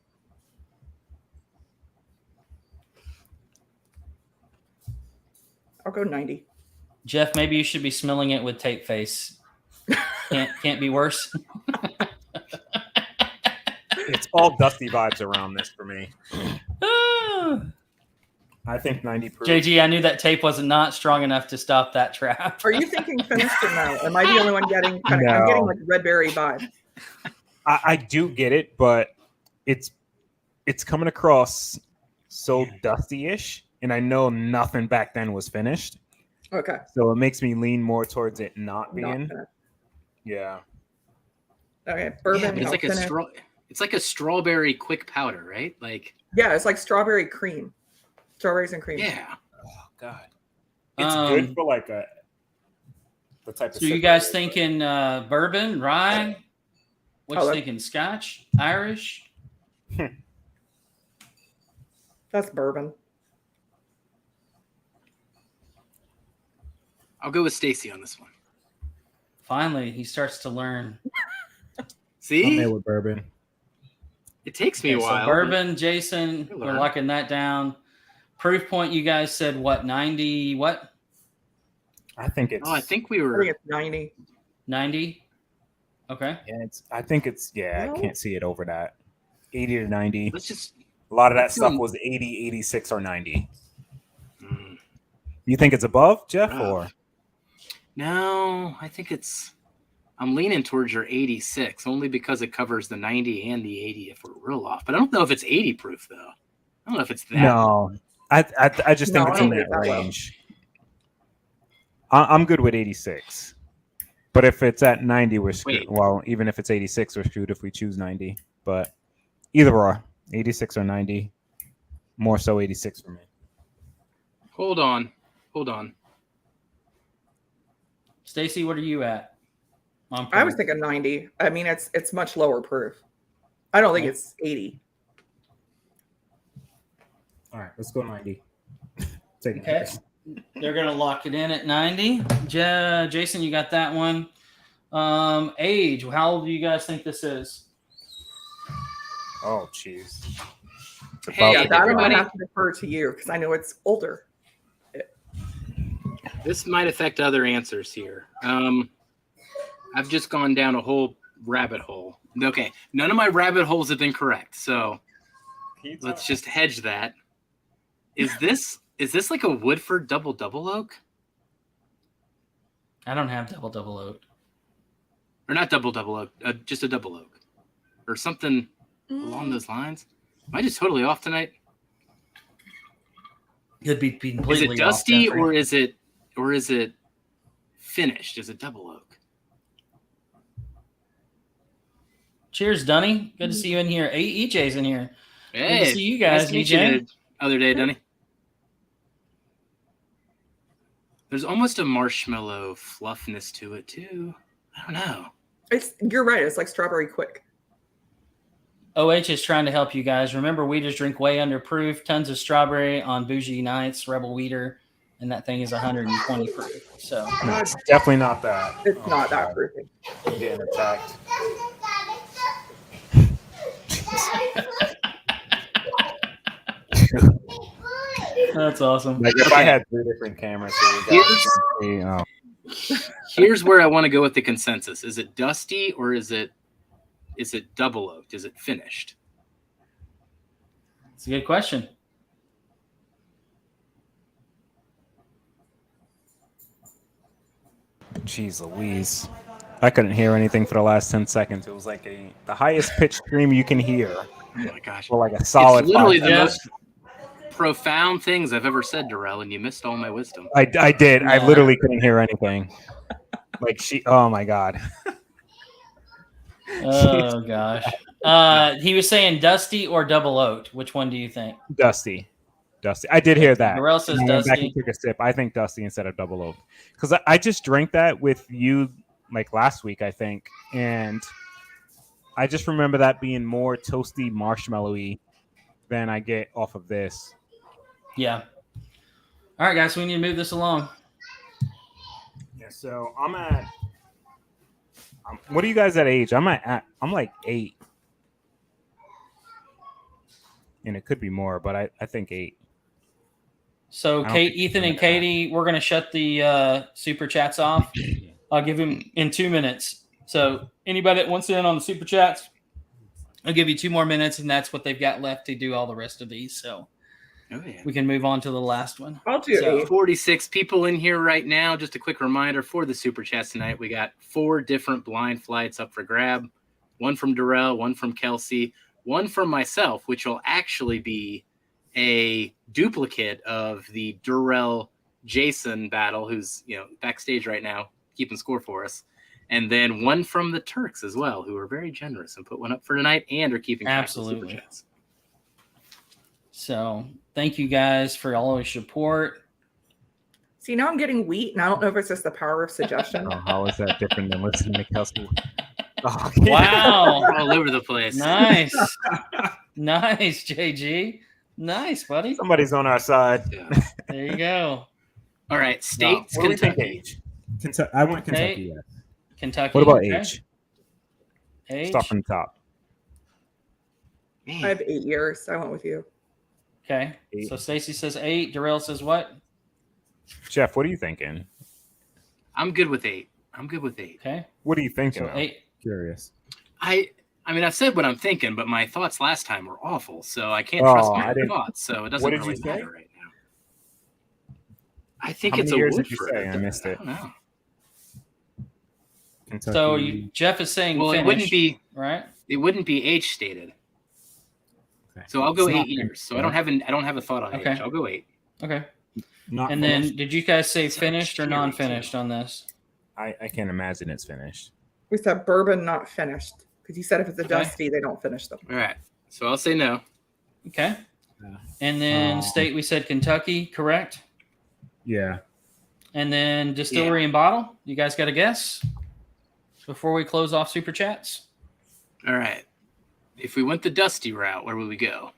D: I'll go 90.
E: Jeff, maybe you should be smelling it with tape face. Can't be worse.
C: all dusty vibes around this for me.
E: Ah.
C: I think 90 proof.
E: JG, I knew that tape was not strong enough to stop that trap.
D: Are you thinking finished or no? Am I the only one getting I'm getting
C: No.
D: like red berry vibe?
C: I do get it, but it's coming across so dusty-ish, and I know nothing back then was finished.
D: Okay.
C: So it makes me lean more towards it not being.
D: Not
C: Yeah.
D: okay.
A: Yeah,
D: Bourbon.
A: but it's
D: no,
A: like
D: finished.
A: it's like a strawberry quick powder, right? Like,
D: Yeah, it's like strawberry cream. Strawberries and cream.
A: yeah.
C: Oh God. It's good for like the type of.
E: So you guys thinking bourbon, rye? What you thinking? Scotch, Irish?
D: That's bourbon.
A: I'll go with Stacie on this one.
E: Finally, he starts to learn.
A: See?
C: I'm there with bourbon.
A: It takes me a
E: Okay, so
A: while.
E: bourbon, Jason,
A: You'll
E: we're
A: learn.
E: locking that down. Proof point, you guys said what, 90, what?
C: I think it's.
A: Oh, I think we
D: I
A: were.
D: think it's 90.
E: 90? Okay.
C: Yeah, I think it's. Yeah,
D: No.
C: I can't see it over that. 80 to 90.
A: Let's just.
C: A lot of that
A: let's
C: stuff
A: go-
C: was 80, 86, or 90.
A: Mm,
C: You think it's above, Jeff,
A: rough.
C: or?
A: No, I think it's. I'm leaning towards your 86 only because it covers the 90 and the 80 if we're real off. But I don't know if it's 80 proof though. I don't know if it's that.
C: No, I just think
D: No,
C: it's
D: I
C: in
D: don't
C: that
D: think that low.
C: range. I'm good with 86, but if it's at 90, we're screwed.
A: Wait.
C: Well, even if it's 86, we're screwed if we choose 90. But either or, 86 or 90, more so 86 for me.
A: Hold on.
E: Stacie, what are you at? On
D: I was
E: proof?
D: thinking 90. I mean, it's much lower proof. I don't think it's 80.
C: All right, let's go 90. Take it.
E: Okay. They're going to lock it in at 90. Jason, you got that one. Age, how old do you guys think this is?
C: Oh, jeez.
A: Hey,
D: Yeah, that I'm
A: everybody.
D: gonna have to defer to you because I know it's older.
A: This might affect other answers here. I've just gone down a whole rabbit hole. Okay, none of my rabbit holes have been correct, so let's just hedge that. Is this like a Woodford double oak?
E: I don't have double oak.
A: Or not double oak, just a double oak. Or something along those lines. Am I just totally off tonight?
E: Could be
A: Is
E: completely
A: it dusty
E: off,
A: or is it finished? Is it double oak?
E: Cheers, Dunny. Good to see you in here. EJ's in here.
A: Hey,
E: Good to see you guys,
A: nice to meet you
E: EJ.
A: the other day, Dunny. There's almost a marshmallow fluffiness to it too. I don't know.
D: You're right. It's like strawberry quick.
E: OH is trying to help you guys. Remember, we just drink way under proof. Tons of strawberry on bougie nights, Rebel Weeder, and that thing is 120 proof. So
C: No, it's definitely not that.
D: It's
C: Oh,
D: not that
C: God.
D: proofy.
C: I'm getting attacked.
E: that's awesome.
C: Like if I had 3 different cameras, so we got
A: Here's where I want to go with the consensus. Is it dusty or is it double oaked? Is it finished?
E: It's a good question.
C: Jeez Louise. I couldn't hear anything for the last 10 seconds. It was like the highest pitch scream you can hear
A: Oh my gosh.
C: for like a solid
A: It's literally
C: 5
A: the
C: seconds.
A: most profound things I've ever said, Darrell, and you missed all my wisdom.
C: I did. I
E: Yeah.
C: literally couldn't hear anything. Like oh my God.
E: Oh gosh. He was saying dusty or double oaked. Which one do you think?
C: Dusty. I did hear that.
E: Darrell says
C: And I went back
E: dusty.
C: and took a sip. I think dusty instead of double oak. Because I just drank that with you like last week, I think. And I just remember that being more toasty, marshmallowy than I get off of this.
E: Yeah. All right, guys. We need to move this along.
C: Yeah, so I'm at. What are you guys at age? I'm like 8. And it could be more, but I think 8.
E: So,
C: I don't
E: Kate,
C: think
E: Ethan,
C: he's
E: and
C: gonna
E: Katie, we're going to shut the super chats off. I'll give him in 2 minutes. So, anybody that wants in on the super chats, I'll give you 2 more minutes, and that's what they've got left to do all the rest of these. So we can move on to the last one.
D: I'll do
E: So-
D: 8.
A: 46 people in here right now. Just a quick reminder for the Super Chats tonight. We got 4 different blind flights up for grab. 1 from Darrell, 1 from Kelsey, 1 from myself, which will actually be a duplicate of the Darrell Jason battle, who's backstage right now keeping score for us. And then 1 from the Turks as well, who are very generous and put 1 up for tonight and are keeping track of the Super
E: Absolutely.
A: Chats.
E: So thank you guys for all your support.
D: See, now I'm getting wheat, and I don't know if it's just the power of suggestion.
B: Oh, how is that different than listening to Kelsey? Oh,
E: Wow.
A: All over the place.
E: Nice. Nice, JG. Nice, buddy.
B: Somebody's on our side.
A: Yeah.
E: There you go.
A: All right, states,
B: What do we think
A: Kentucky.
B: age? I want Kentucky.
E: Okay.
B: Yes.
E: Kentucky.
B: What about
E: okay.
B: age?
E: Age.
B: Start from the top.
D: I
A: Man,
D: have 8 years. I went with you.
E: Okay.
B: 8.
E: So Stacie says 8. Darrell says what?
B: Jeff, what are you thinking?
A: I'm good with 8. I'm good with 8.
E: Okay.
B: What are you thinking?
E: So
B: of?
E: 8.
B: Curious.
A: I mean, I've said what I'm thinking, but my thoughts last time were awful, so I can't trust
B: Oh,
A: my
B: I didn't-
A: thoughts. So it doesn't
B: What did
A: really
B: you say?
A: matter right now. I think
B: How
A: it's
B: many
A: a
B: years did you
A: Woodford.
B: say? I missed it.
A: don't know.
B: Kentucky.
E: So Jeff is saying
A: Well,
E: finish,
A: it wouldn't be age stated.
B: Okay.
A: So I'll go
B: It's
A: 8
B: not
A: years. So
B: finished,
A: I don't have a thought on
E: Okay.
A: age. I'll go 8.
E: Okay.
B: Not
E: And
B: finished.
E: then did you guys say
A: It's
E: finished or
A: scary,
E: non-finished
A: too.
E: on this?
B: I can't imagine it's finished.
D: We said bourbon not finished because you said if it's a
E: Okay.
D: dusty, they don't finish them.
A: All right. So I'll say no.
E: Okay.
B: Yeah.
E: And then
B: Um,
E: state we said Kentucky, correct?
B: Yeah.
E: And then distillery and bottle. You guys got a guess before we close off super chats?
A: All right. If we went the dusty route, where would we go?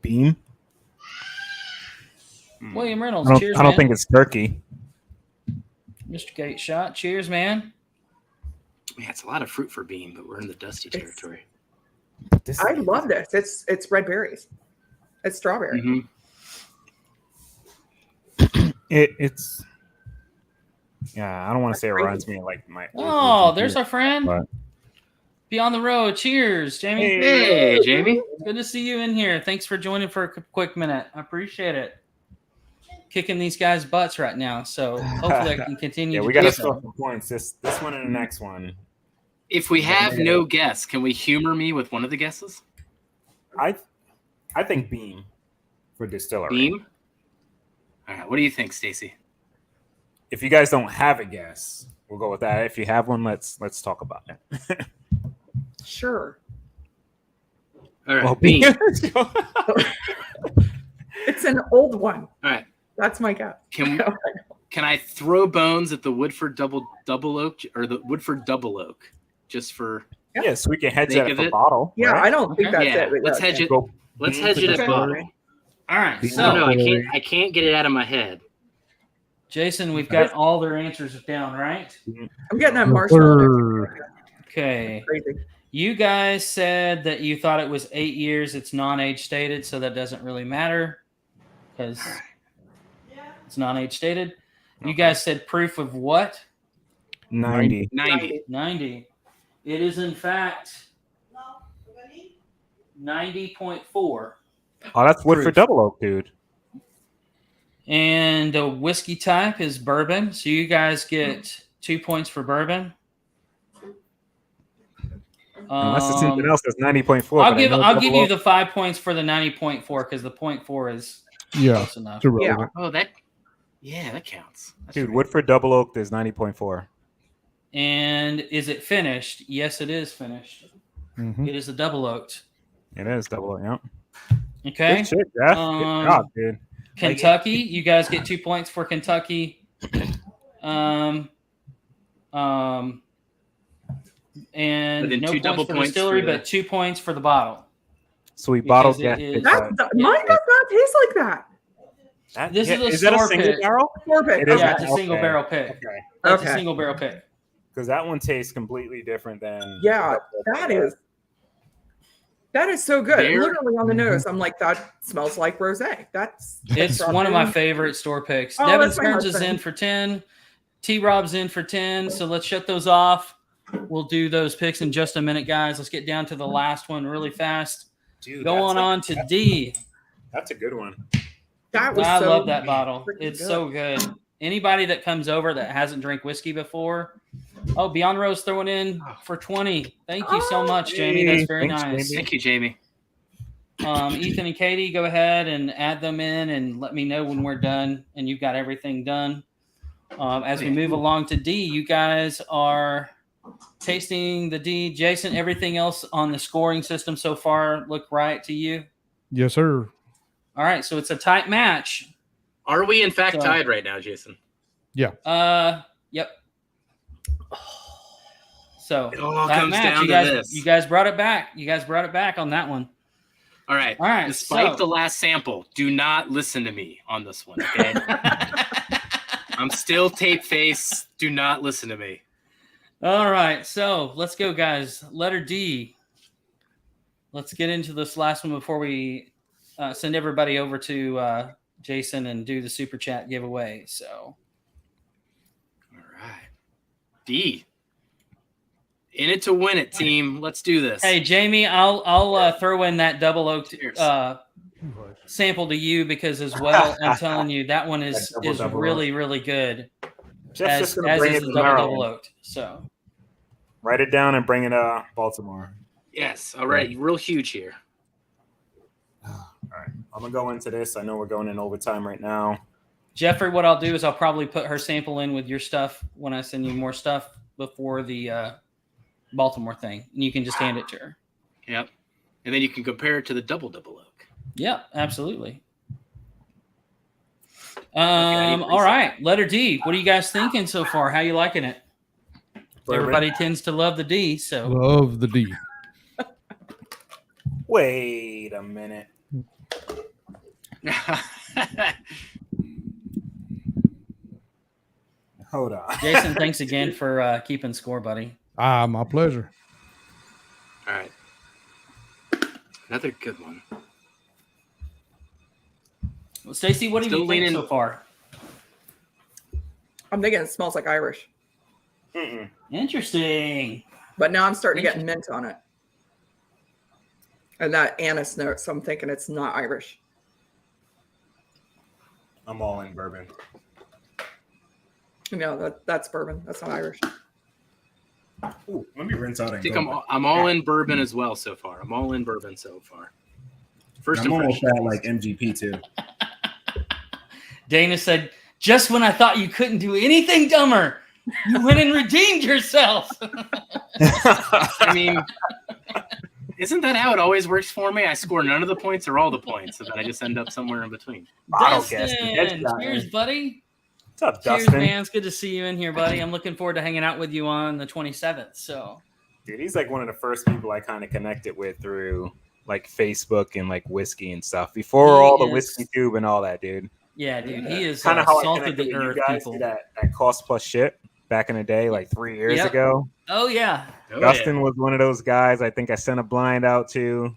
B: Beam.
E: William Reynolds,
B: I don't,
E: cheers,
B: I don't
E: man.
B: think it's turkey.
E: Mr. Gate shot, cheers, man.
A: Yeah, it's a lot of fruit for bean, but we're in the dusty
D: It's-
A: territory.
B: But this
D: I love this. It's red berries. It's strawberry.
A: Mhm.
B: it's. Yeah, I don't want to say it reminds me of like my.
E: Oh, there's our friend.
B: But-
E: Be on the road. Cheers, Jamie.
A: Hey, Jamie.
E: Good to see you in here. Thanks for joining for a quick minute. I appreciate it. Kicking these guys' butts right now, so hopefully I can continue.
B: Yeah,
E: to
B: we got to
E: do
B: score
E: so.
B: some points. This one and the next one.
A: If we have no guess, can we humor me with one of the guesses?
B: I think Beam for distillery.
A: Beam? All right. What do you think, Stacie?
B: If you guys don't have a guess, we'll go with that. If you have one, let's talk about it.
D: Sure.
A: All right.
B: Well,
A: Beam.
D: It's an old one.
A: All right.
D: That's my guess.
A: Can I throw bones at the Woodford double oak or the Woodford double oak just for
B: Yeah, so we can hedge
A: Think
B: that
A: of
B: at the
A: it.
B: bottle.
D: Yeah,
B: right?
D: I don't think
E: Okay.
D: that's
A: yeah?
D: it. but
A: Let's
D: yeah,
A: hedge it.
B: Go
A: Let's
B: Beam
A: hedge
B: for
A: it at
B: distillery.
A: bottle.
E: All right,
B: Beam.
E: so
A: No, I can't get it out of my head.
E: Jason, we've got all their answers down, right?
D: I'm getting that
F: Yes,
D: marshmallow.
E: Okay.
D: Crazy.
E: You guys said that you thought it was 8 years. It's non-age stated, so that doesn't really matter because it's non-age stated. You guys said proof of what?
B: 90.
A: 90.
E: 90. It is in fact 90.4.
B: Oh, that's Woodford
E: Proof.
B: Double Oak, dude.
E: And the whiskey type is bourbon. So you guys get 2 points for bourbon.
B: Unless it's something else that's 90.4.
E: I'll give you the 5 points for the 90.4 because the 0.4 is
F: Yeah,
E: close enough.
F: it's irrelevant.
A: Oh, that counts. That's
B: Dude,
A: right.
B: Woodford Double Oak, there's 90.4.
E: And is it finished? Yes, it is finished.
F: Mhm.
E: It is a double oaked.
B: It is Double Oak, yeah.
E: Okay.
B: Good shit, Jeff. Good job, dude.
E: Kentucky, you guys get 2 points for Kentucky. And
A: And then
E: no
A: two
E: points
A: double
E: for
A: points
E: distillery,
A: for the-
E: but 2 points for the bottle.
B: So we bottled
E: Because
B: that.
E: it is-
D: Mine does not taste like that.
E: This is a
B: is that a
E: store
B: single
E: pick.
B: barrel?
D: Morbid.
B: It is
E: Yeah,
D: Okay.
E: it's a single
B: Okay.
E: barrel pick.
B: Okay.
E: That's a
D: Okay.
E: single barrel pick.
B: Because that one tastes completely different than.
D: Yeah, that is so good.
A: There-
D: Literally on the nose, I'm like, that smells like rosé. That's
E: It's one of my favorite store picks.
D: Oh,
E: Devin
D: that's my
E: Stearns is
D: husband.
E: in for 10. T-Rob's in for 10, so let's shut those off. We'll do those picks in just a minute, guys. Let's get down to the last one really fast.
C: Dude,
E: Going on to D.
C: That's a good one.
D: That was
E: I
D: so
E: love that bottle.
D: freaking
E: It's
D: good.
E: so good. Anybody that comes over that hasn't drank whiskey before, Beyond Rose throwing in for 20. Thank you so much, Jamie. That's very
B: Thanks,
E: nice.
B: Jamie.
A: Thank you, Jamie.
E: Ethan and Katie, go ahead and add them in and let me know when we're done and you've got everything done. As we move along to D, you guys are tasting the D. Jason, everything else on the scoring system so far look right to you?
F: Yes, sir.
E: All right, so it's a tight match.
A: Are we in fact
E: So-
A: tied right now, Jason?
E: Yep. So
A: It all
E: that
A: comes
E: match,
A: down
E: you
A: to
E: guys,
A: this.
E: You guys brought it back. You guys brought it back on that one.
A: All right.
E: All right.
A: Despite
E: so-
A: the last sample, do not listen to me on this one, okay? I'm still tape face. Do not listen to me.
E: All right, so let's go, guys. Letter D. Let's get into this last one before we send everybody over to Jason and do the super chat giveaway. So,
A: All right. D. In it to win it, team. Let's do this.
E: hey, Jamie, I'll throw in that double oak
A: Cheers.
E: sample to you because as well, I'm telling you that one is
C: That double
E: really really good.
C: Jeff's
E: As
C: just gonna bring
E: is
C: it
E: the
C: to
E: double
C: Maryland.
E: oaked. So,
C: Write it down and bring it to Baltimore.
A: Yes. All right. Real huge here.
C: All right. I'm going to go into this. I know we're going in overtime right now.
E: Jeffrey, what I'll do is I'll probably put her sample in with your stuff when I send you more stuff before the Baltimore thing, and you can just hand it to her.
A: Yep. And then you can compare it to the double oak.
E: Yeah, absolutely.
A: I need
E: All right, letter D. What are you guys thinking so far? How you liking it?
C: Bourbon.
E: Everybody tends to love the D, so
F: Love the D.
C: Wait a minute. Hold on.
E: Jason, thanks again for keeping score, buddy.
F: My pleasure.
A: All right. Another good one.
E: Well, Stacie, what do
A: Still
E: you think
A: leaning-
E: so far?
D: I'm thinking it smells like Irish,
C: Mm-mm.
E: Interesting.
D: but now I'm starting to get mint on it. And that anise note, so I'm thinking it's not Irish.
C: I'm all in bourbon.
D: No, that's bourbon. That's not Irish.
C: Ooh, let me rinse out
A: I
C: and
A: think
C: go.
A: I'm all in bourbon as well so far. I'm all in bourbon so far. First
C: I'm almost
A: impression.
C: at like MGP too.
E: Dana said, just when I thought you couldn't do anything dumber, you went and redeemed yourself.
A: I mean, isn't that how it always works for me? I score none of the points or all the points, and then I just end up somewhere in between.
C: Bottle casting.
E: Dustin,
C: Headshot,
E: cheers,
C: man.
E: buddy.
C: What's up,
E: Cheers,
C: Dustin?
E: man. It's good to see you in here, buddy. I'm looking forward to hanging out with you on the 27th. So,
C: Dude, he's like one of the first people I kind of connected with through like Facebook and like whiskey and stuff. Before
E: He
C: all the
E: is-
C: whiskey tube and all that, dude.
E: yeah, dude, he is
C: Kind of how I
E: salted
C: connected
E: the
C: with you
E: earth,
C: guys
E: people.
C: through that cost plus ship back in the day, like 3 years
E: Yep.
C: ago.
E: Oh, yeah.
A: Oh,
C: Dustin was one of those guys. I think I sent a blind out to.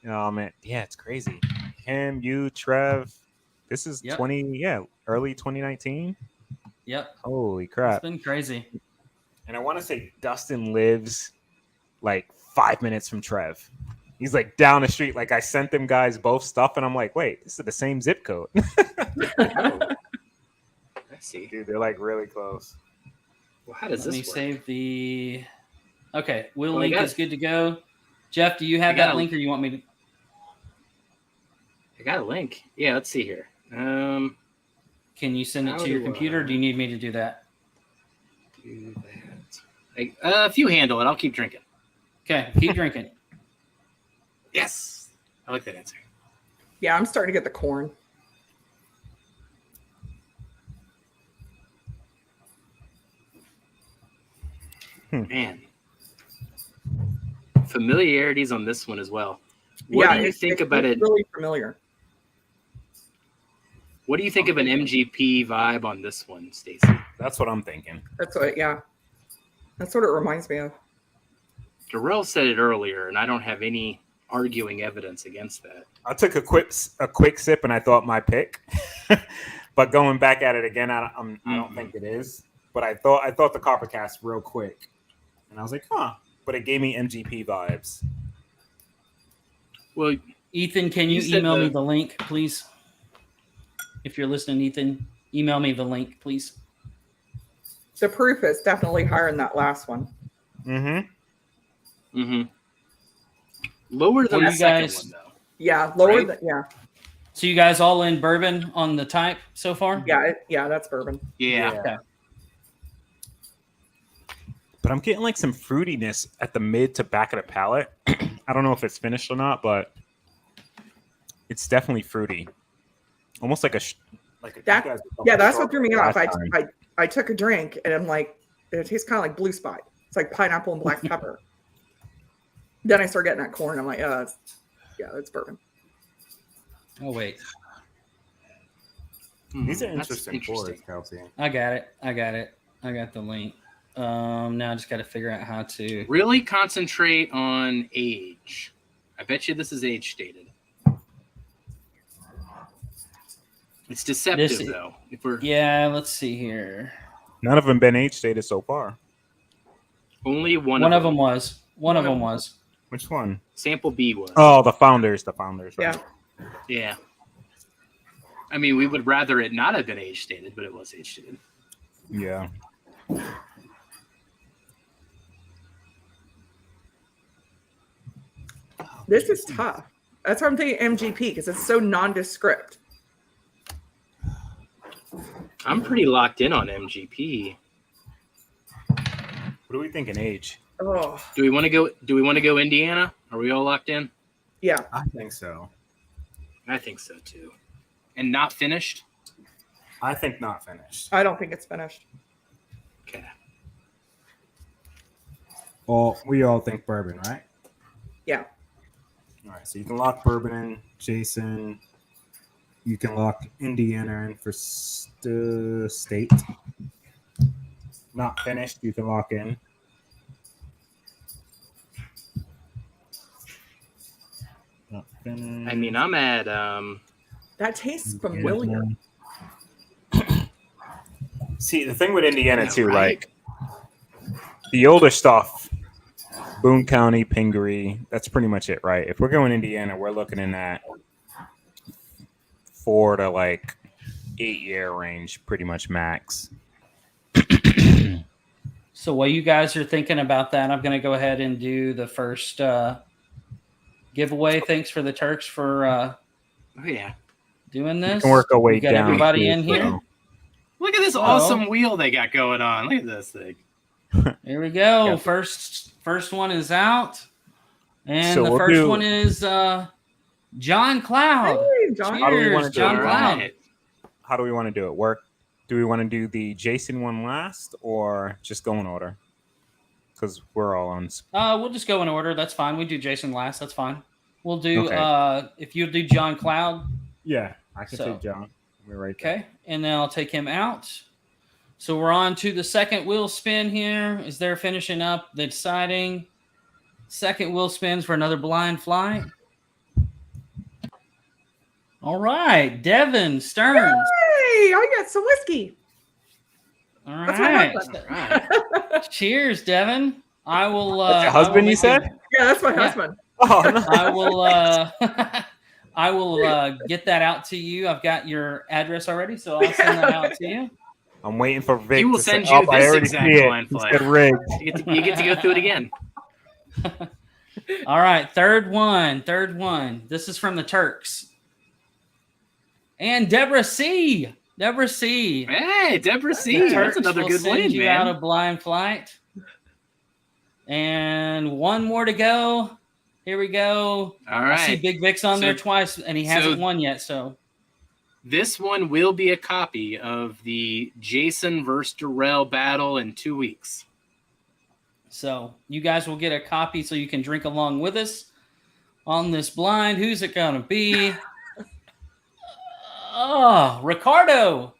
C: Oh man, yeah, it's crazy. Him, you, Trev. This is
E: Yep.
C: early 2019.
E: Yep.
C: Holy
E: It's
C: crap!
E: been crazy.
C: And I want to say Dustin lives like 5 minutes from Trev. He's like down the street. Like I sent them guys both stuff, and I'm like, wait, this is the same zip code.
A: I see.
C: Dude, they're like really close.
A: Well, how does
E: Let me
A: this work?
E: save the. Okay, Will
A: Well, I
E: link
A: got
E: is
A: it.
E: good to go. Jeff, do you have
A: I got
E: that
A: a-
E: link, or you want me to?
A: I got a link. Yeah, let's see here.
E: Can you send it
A: How
E: to your
A: do
E: computer? Or
A: I-
E: do you need me to do that?
A: Do that. If you handle it, I'll keep drinking.
E: Okay, keep drinking.
A: Yes, I like that answer.
D: Yeah, I'm starting to get the corn.
A: Man, familiarities on this one as well. What do you think about it?
D: Really familiar.
A: What do you think of an MGP vibe on this one, Stacie?
C: That's what I'm thinking.
D: That's what. Yeah, that's what it reminds me of.
A: Darrell said it earlier, and I don't have any arguing evidence against that.
C: I took a quick sip, and I thought my pick. But going back at it again, I don't think it is. but I thought the copper cast real quick, and I was like, huh. But it gave me MGP vibes.
A: Well,
E: Ethan, can you
A: You said
E: email me the link, please? If you're listening, Ethan, email me the link, please.
D: The proof is definitely higher than that last one.
A: mm-hmm. Lower than
E: Well,
A: the
E: you
A: second
E: guys-
A: one, though.
D: Yeah, lower
A: Right?
D: than yeah.
E: So you guys all in bourbon on the type so far?
D: Yeah, that's bourbon.
A: Yeah.
E: Okay.
B: But I'm getting like some fruitiness at the mid to back of the palate. I don't know if it's finished or not, but it's definitely fruity. Almost like
D: That yeah, that's what threw me off.
B: last time.
D: I took a drink and I'm like, it tastes kind of like Blue Spot. It's like pineapple and black pepper. Then I start getting that corn. I'm like, it's bourbon.
E: Oh, wait.
C: These are
A: That's
C: interesting pours, Kelsey.
E: I got it. I got the link. Now I just got to figure out how to.
A: Really concentrate on age. I bet you this is age stated. It's deceptive, though. If we're
E: Yeah, let's see here.
B: None of them been age stated so far.
A: only
E: One of them was. One of them was.
B: Which one?
A: Sample B was.
B: Oh, the founders. Right?
D: Yeah.
A: Yeah. I mean, we would rather it not have been age stated, but it was age stated.
B: Yeah.
D: This is tough. That's why I'm thinking MGP because it's so nondescript.
A: I'm pretty locked in on MGP.
B: What are we thinking age?
D: Oh,
A: Do we want to go Indiana? Are we all locked in?
D: yeah.
C: I think so.
A: I think so too. And not finished?
C: I think not finished.
D: I don't think it's finished.
A: Okay.
C: Well, we all think bourbon, right?
D: Yeah.
C: All right, so you can lock bourbon in, Jason. You can lock Indiana in for state. Not finished, you can lock in. Not finished.
A: I mean, I'm at
D: That tastes familiar.
B: See, the thing with Indiana,
A: Yeah,
B: too,
A: right.
B: like the older stuff, Boone County, Pingree, that's pretty much it, right? If we're going Indiana, we're looking in that 4 to like 8 year range, pretty much max.
E: So while you guys are thinking about that, I'm going to go ahead and do the first giveaway. Thanks for the Turks for
A: oh yeah.
E: doing this.
B: We can work our way
E: We got
B: down.
E: everybody
B: too,
E: in here.
B: so-
A: Look at this awesome wheel they got going on. Look at this thing.
E: Here we go.
B: Yeah.
E: First one is out. And
B: So
E: the
B: we'll
E: first
B: do-
E: one is John Cloud.
D: Hey, John.
B: How do we wanna
E: Cheers,
B: do it?
E: John
A: All
E: Cloud.
A: right.
B: How do we want to do it? Do we want to do the Jason one last or just go in order? Because we're all on.
E: We'll just go in order. That's fine. We do Jason last. That's fine. We'll do
B: Okay.
E: If you do John Cloud,
C: Yeah, I can
E: So-
C: take John. We're right there.
E: okay, and then I'll take him out. So we're on to the second wheel spin here. Is they're finishing up the deciding. Second wheel spins for another blind flight. All right, Devin Stearns.
D: Hey, I got some whiskey.
E: All
D: That's my
E: right.
D: husband.
A: All right.
E: Cheers, Devin. I will.
B: That's your husband, you said?
D: Yeah, that's my
E: Yeah.
D: husband.
B: Oh, no.
E: I will. I will get that out to you. I've got your address already, so I'll send that out to you.
B: I'm waiting for Vic.
A: He will
B: to say,
A: send you
B: "Oh, I
A: this
B: already
A: exact
B: see it."
A: blind
B: He
A: flight.
B: said rigged.
A: You get to go through it again.
E: All right, third one. This is from the Turks. And Deborah C.
A: Hey, Deborah C.
E: The
A: That's
E: Turks
A: another
E: will
A: good
E: send
A: win,
E: you
A: man.
E: out a blind flight. And one more to go. Here we go.
A: All
E: I see
A: right.
E: Big Vic's on
A: So-
E: there twice, and he hasn't won yet. So
A: This one will be a copy of the Jason versus Darrell battle in 2 weeks.
E: So you guys will get a copy so you can drink along with us on this blind. Who's it going to be? Oh, Ricardo.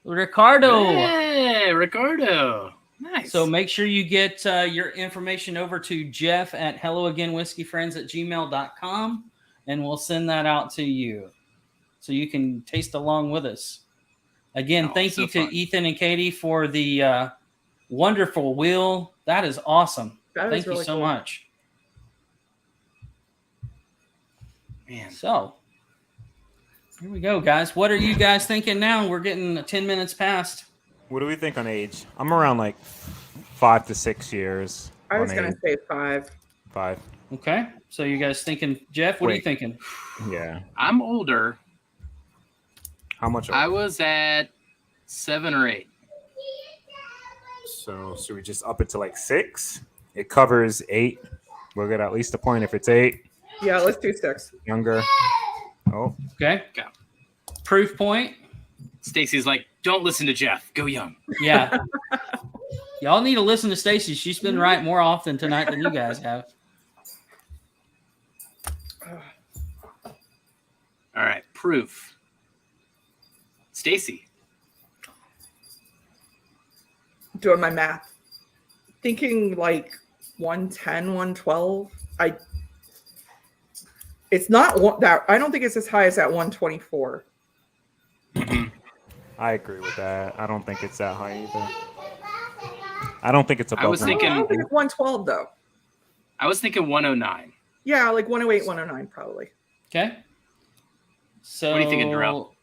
A: Hey, Ricardo. Nice.
E: So make sure you get your information over to Jeff at helloagainwhiskeyfriends@gmail.com, and we'll send that out to you so you can taste along with us. Again, thank
A: so
E: you to
A: fun.
E: Ethan and Katie for the wonderful wheel. That is awesome.
D: That is
E: Thank you
D: really
E: so
D: cool.
E: much.
A: Man,
E: So, here we go, guys. What are you guys thinking now? We're getting 10 minutes past.
B: What do we think on age? I'm around like 5 to 6 years.
D: I was
B: on
D: gonna
B: age.
D: say 5.
B: 5.
E: Okay. So, you guys thinking, Jeff, what are you
B: Wait.
E: thinking?
B: Yeah.
A: I'm older.
B: How much?
A: I was at 7 or 8.
B: So should we just up it to like 6? It covers 8. We'll get at least a point if it's 8.
D: Yeah, let's do 6.
B: Younger. Oh,
E: Okay.
A: Go.
E: Proof point.
A: Stacey's like, don't listen to Jeff. Go young.
E: Yeah. Y'all need to listen to Stacie. She's been right more often tonight than you guys have.
A: All right, proof. Stacie.
D: Doing my math. Thinking like 110, 112. It's not that. I don't think it's as high as that 124.
B: I agree with that. I don't think it's that high either. I don't think it's above.
A: I was thinking-
D: I don't think it's 112 though.
A: I was thinking 109.
D: Yeah, like 108, 109 probably.
E: Okay. So,
A: What are you thinking, Darrell?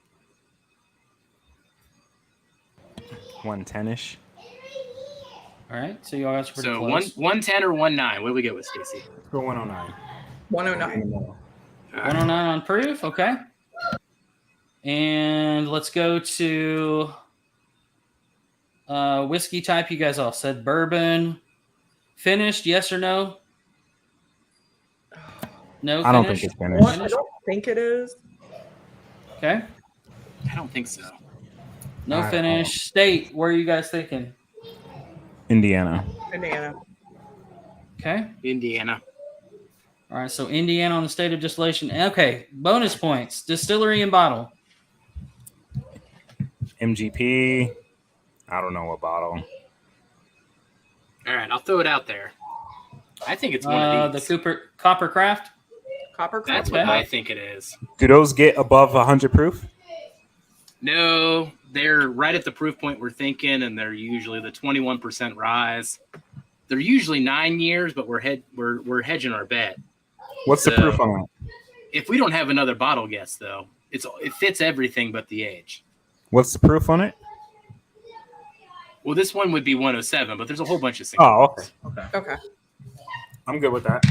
B: 110-ish.
E: All right. So, y'all guys are pretty
A: So
E: close.
A: 110 or 19. What do we get with Stacie?
B: Go 109.
D: 109.
E: 109 on proof. Okay. And let's go to whiskey type. You guys all said bourbon. Finished, yes or no? No.
B: I don't think
E: finished?
B: it's finished.
D: I don't think it is.
E: Okay.
A: I don't think so.
E: No
B: I don't
E: finish. State, where are you guys thinking?
B: Indiana.
D: Banana.
E: Okay.
A: Indiana.
E: All right. So Indiana on the state of distillation. Okay. Bonus points. Distillery and bottle.
B: MGP. I don't know what bottle.
A: All right, I'll throw it out there. I think it's one of
E: The
A: these.
E: Copper Craft.
D: Copper.
A: That's
D: Copper.
A: what I think it is.
B: Do those get above 100 proof?
A: No, they're right at the proof point we're thinking, and they're usually the 21% rise. They're usually 9 years, but we're hedging our bet.
B: What's the
A: So-
B: proof on that?
A: If we don't have another bottle guess, though, it fits everything but the age.
B: What's the proof on it?
A: Well, this one would be 107, but there's a whole bunch of single.
B: Oh, okay.
D: Okay.
B: I'm good with that.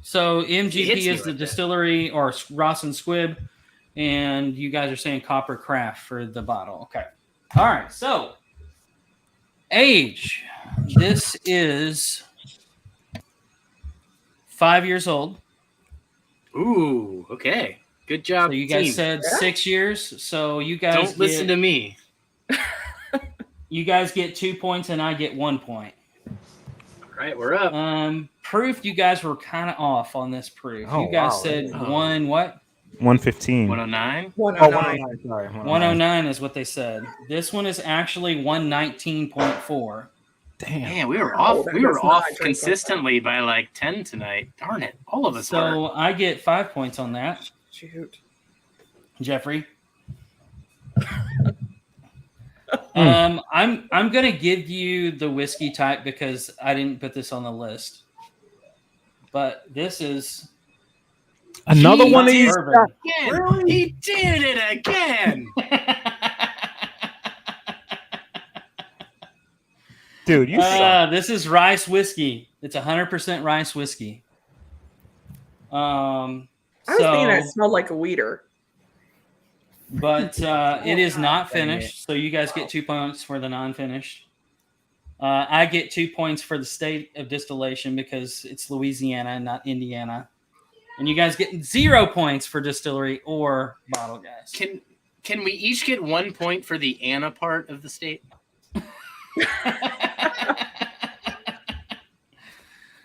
E: So
A: It hits
E: MGP
A: me
E: is the
A: like that.
E: distillery or Ross and Squibb, and you guys are saying Copper Craft for the bottle. Okay. All right. So age. This is 5 years old.
A: Ooh, okay. Good job,
E: So you guys
A: team.
E: said
D: Yeah.
E: 6 years. So you guys
A: Don't listen to me.
E: You guys get 2 points and I get 1 point.
A: All right, we're up.
E: Proof, you guys were kind of off on this proof.
B: Oh,
E: you guys
B: wow.
E: said
A: Oh.
E: one what?
B: 115.
A: 109.
D: 109.
B: 109. Sorry.
E: 109 is what they said. This one is actually 119.4.
B: Damn.
A: Man, we were
D: Oh,
A: off.
D: that
A: We were
D: does not
A: off
D: drink like
A: consistently by like 10 tonight. Darn it! All of us were.
E: So I get 5 points on that,
D: Shoot.
E: Jeffrey. I'm gonna give you the whiskey type because I didn't put this on the list. But this is
B: Another
E: He
B: one of these.
E: bourbon.
A: Again, he did it again.
B: Dude, you suck.
E: This is rice whiskey. It's 100% rice whiskey.
D: I was thinking it smelled like a weeder.
E: But it is not
B: Dang
E: finished, so you guys get 2 points for the non-finished. I get 2 points for the state of distillation because it's Louisiana and not Indiana. And you guys get 0 points for distillery or bottle, guys.
A: Can we each get 1 point for the Anna part of the state?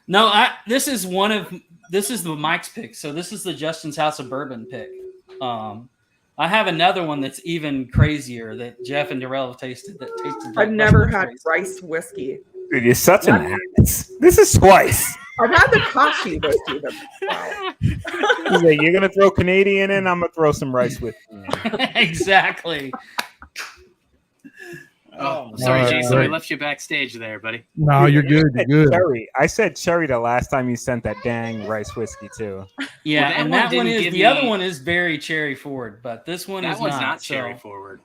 E: No, this is the Mike's pick. So this is the Justin's House of Bourbon pick. I have another one that's even crazier that Jeff and Darrell have tasted. That tasted. Like
D: I've never
E: much more
D: had
E: crazy.
D: rice whiskey.
B: Dude, you're such an ass. This is twice.
D: I've had the coffee whiskey. Wow.
B: He's like, you're gonna throw Canadian in, I'm gonna throw some rice with you.
E: Exactly.
A: Oh, sorry,
F: All right,
A: Jason. We
F: great.
A: left you backstage there, buddy.
F: No, you're good. You're good.
B: Cherry. I said cherry the last time you sent that dang rice whiskey too.
E: Yeah,
A: that
E: and
A: one
E: that one
A: didn't
E: is
A: give
E: the other
A: me-
E: one is very cherry forward, but this one
A: That
E: is
A: one's not
E: so-
A: cherry forward.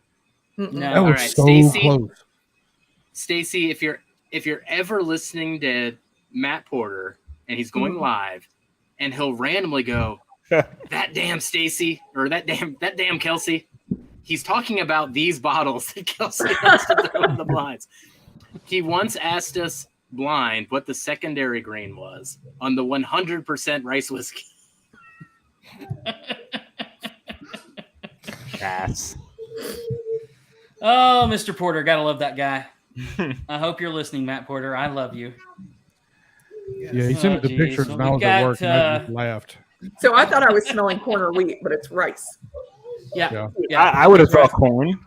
D: Mm-mm.
E: No.
F: That
A: All
F: was
A: right,
F: so
A: Stacie.
F: close.
A: Stacie, if you're ever listening to Matt Porter and he's going live, and he'll randomly go, "That damn Stacie," or that damn Kelsey. He's talking about these bottles that Kelsey wants to throw in the blinds. He once asked us blind what the secondary grain was on the 100% rice whiskey.
B: Cats.
E: Oh, Mr. Porter, gotta love that guy. I hope you're listening, Matt Porter. I love you.
F: Yeah, he sent me the
E: geez.
F: pictures
E: Well,
F: and I
E: we
F: was at
E: got,
F: work and I just laughed.
D: So I thought I was smelling corn or wheat, but it's rice.
E: Yeah,
F: Yeah.
B: I would have thought corn.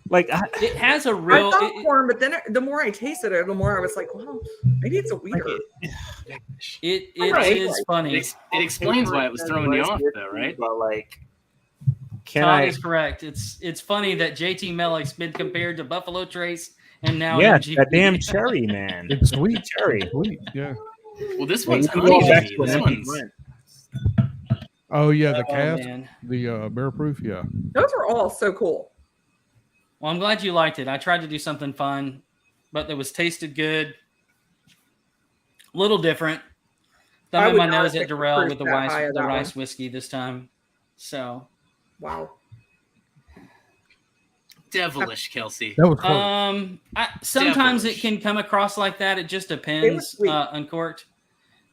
B: Like
E: It has a
D: I
E: real.
D: thought corn, but then the more I tasted it, the more I was like, well, maybe it's a wheater.
E: It
D: Right.
E: is funny.
A: It explains why it was throwing you off, though, right?
B: But like, can
E: Todd
B: I?
E: is correct. It's funny that JT Mellick's been compared to Buffalo Trace and now
B: Yeah,
E: MGP.
B: that damn cherry, man.
F: It's sweet.
B: Cherry.
F: Sweet. Yeah.
A: Well, this
B: Well,
A: one's
B: you can go
A: honey
B: back
A: to me.
B: to an
A: This
B: empty
A: one's
B: blend.
F: Oh yeah, the
E: Oh,
F: cask,
E: man.
F: the bear proof. Yeah.
D: Those are all so cool.
E: Well, I'm glad you liked it. I tried to do something fun, but it was tasted good. A little different.
D: I
E: Thumbing
D: would
E: my
D: not
E: nose
D: pick
E: at
D: the
E: Darrell
D: proof
E: with the
D: that high of that
E: rice whiskey this time. So,
D: Wow.
A: devilish, Kelsey.
F: That was close.
E: sometimes
A: Devilish.
E: it can come across like that. It just depends.
D: sweet.
E: Uncorked.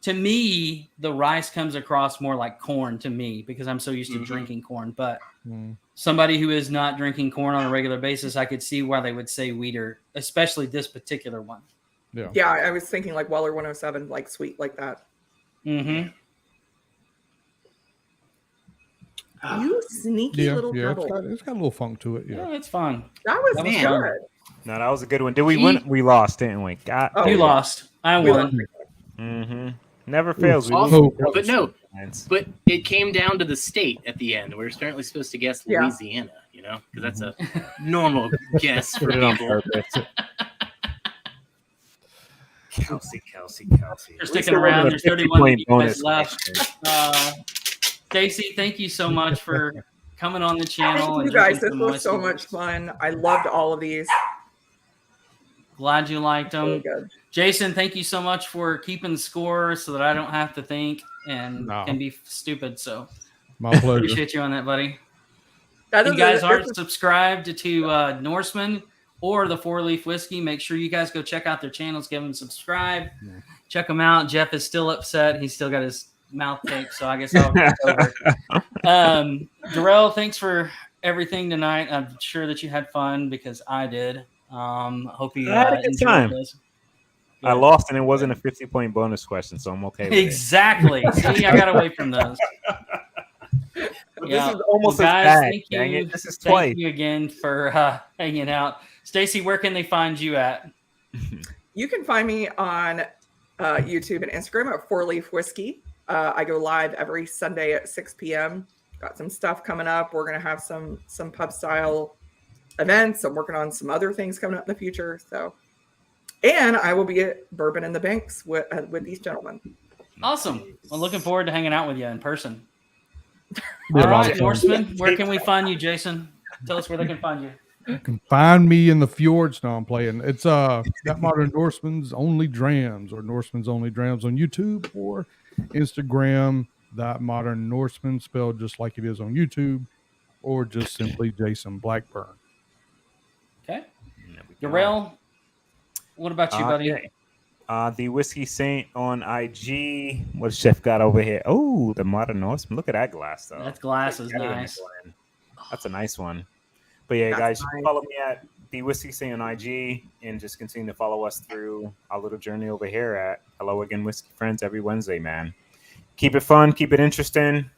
E: To me, the rice comes across more like corn to me because I'm so used to drinking corn. But
F: Mm.
E: somebody who is not drinking corn on a regular basis, I could see why they would say wheater, especially this particular one.
F: Yeah.
D: Yeah, I was thinking like Weller 107, like sweet like that.
E: Mm-hmm.
D: You sneaky
F: Yeah.
D: little
F: Yeah.
D: devil.
F: It's got a little funk to it.
E: Yeah,
F: Yeah.
E: it's fun.
D: That was
E: That was
D: good.
E: fun.
B: No, that was a good one. Did we win? We lost, didn't we? God.
D: Oh,
E: You
D: yeah.
E: lost. I
D: We
E: won.
B: Mm-hmm. Never fails. We
A: Also-
B: lose.
A: but no. But it came down to the state at the end. We were apparently supposed to guess
D: Yeah.
A: Louisiana, you know, because that's a normal guess for
B: Put it on
A: people.
B: purpose. Kelsey.
E: You're sticking around. There's 31 of you guys left. Stacie, thank you so much for coming on the channel.
D: Thank
E: and
D: you guys.
E: drinking
D: This
E: some
D: was so
E: whiskey.
D: much fun. I loved all of these.
E: Glad you liked
D: Really
E: them.
D: good.
E: Jason, thank you so much for keeping score so that I don't have to think and
F: No.
E: can be stupid. So
F: My pleasure.
E: appreciate you on that, buddy.
D: That
E: If
D: is
E: you guys
D: a-
E: aren't
D: this is-
E: subscribed to Norseman or the Four Leaf Whiskey, make sure you guys go check out their channels, give them subscribe, check them out. Jeff is still upset. He's still got his mouth taped, so I guess I'll go over. Darrell, thanks for everything tonight. I'm sure that you had fun because I did. Hope you
B: I had a good
E: enjoyed
B: time.
E: this.
B: I lost, and it wasn't a 50-point bonus question, so I'm okay with
E: Exactly. See, I got away from those.
B: it. But
E: Yeah.
B: This is almost
E: Well,
B: as
E: guys,
B: bad.
E: thank
B: Dang
E: you.
B: it. This is
E: Thank
B: twice.
E: you again for hanging out. Stacie, where can they find you at?
D: You can find me on YouTube and Instagram at Four Leaf Whiskey. I go live every Sunday at 6 p.m. Got some stuff coming up. We're gonna have some pub style events. I'm working on some other things coming up in the future. So, and I will be at Bourbon in the Banks with these gentlemen.
E: Awesome. Well, looking forward to hanging out with you in person.
F: Yeah,
E: All right,
F: awesome.
E: Norseman, where can we find you, Jason? Tell us where they can find you.
F: You can find me in the fjords. No, I'm playing. It's That Modern Norseman's Only Drams or Norseman's Only Drams on YouTube or Instagram. That Modern Norseman spelled just like it is on YouTube, or just simply Jason Blackburn.
E: Okay. Darrell, what about you, buddy?
B: Okay. The Whiskey Saint on IG. What Chef got over here? Oh, the Modern Norseman. Look at that glass, though.
E: That glass is
B: Gotta get
E: nice.
B: that one. That's a nice one. But yeah,
D: That's
B: guys, you
D: nice.
B: can follow me at the Whiskey Saint on IG and just continue to follow us through our little journey over here at Hello Again Whiskey Friends every Wednesday, man. Keep it fun, keep it interesting,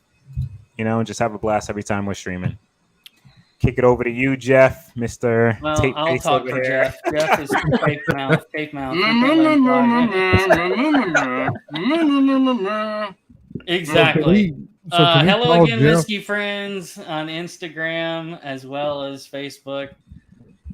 B: just have a blast every time we're streaming. Kick it over to you, Jeff, Mr.
E: Well,
B: Tape
E: I'll
B: Face
E: talk
B: over
E: for
B: here.
E: Jeff. Jeff is fake mouth. Fake mouth. Exactly.
F: Can we
E: Hello
F: call
E: Again
F: Jeff?
E: Whiskey Friends on Instagram as well as Facebook.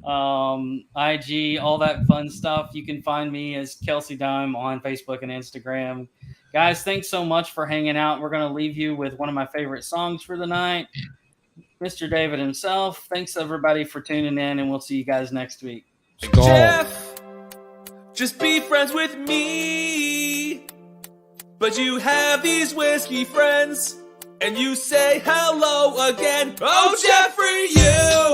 E: IG, all that fun stuff. You can find me as Kelsey Dime on Facebook and Instagram. Guys, thanks so much for hanging out. We're going to leave you with one of my favorite songs for the night, Mr. David himself. Thanks, everybody, for tuning in, and we'll see you guys next week.
G: Jeff, just be friends with me. But you have these whiskey friends, and you say hello again. Oh, Jeffrey, you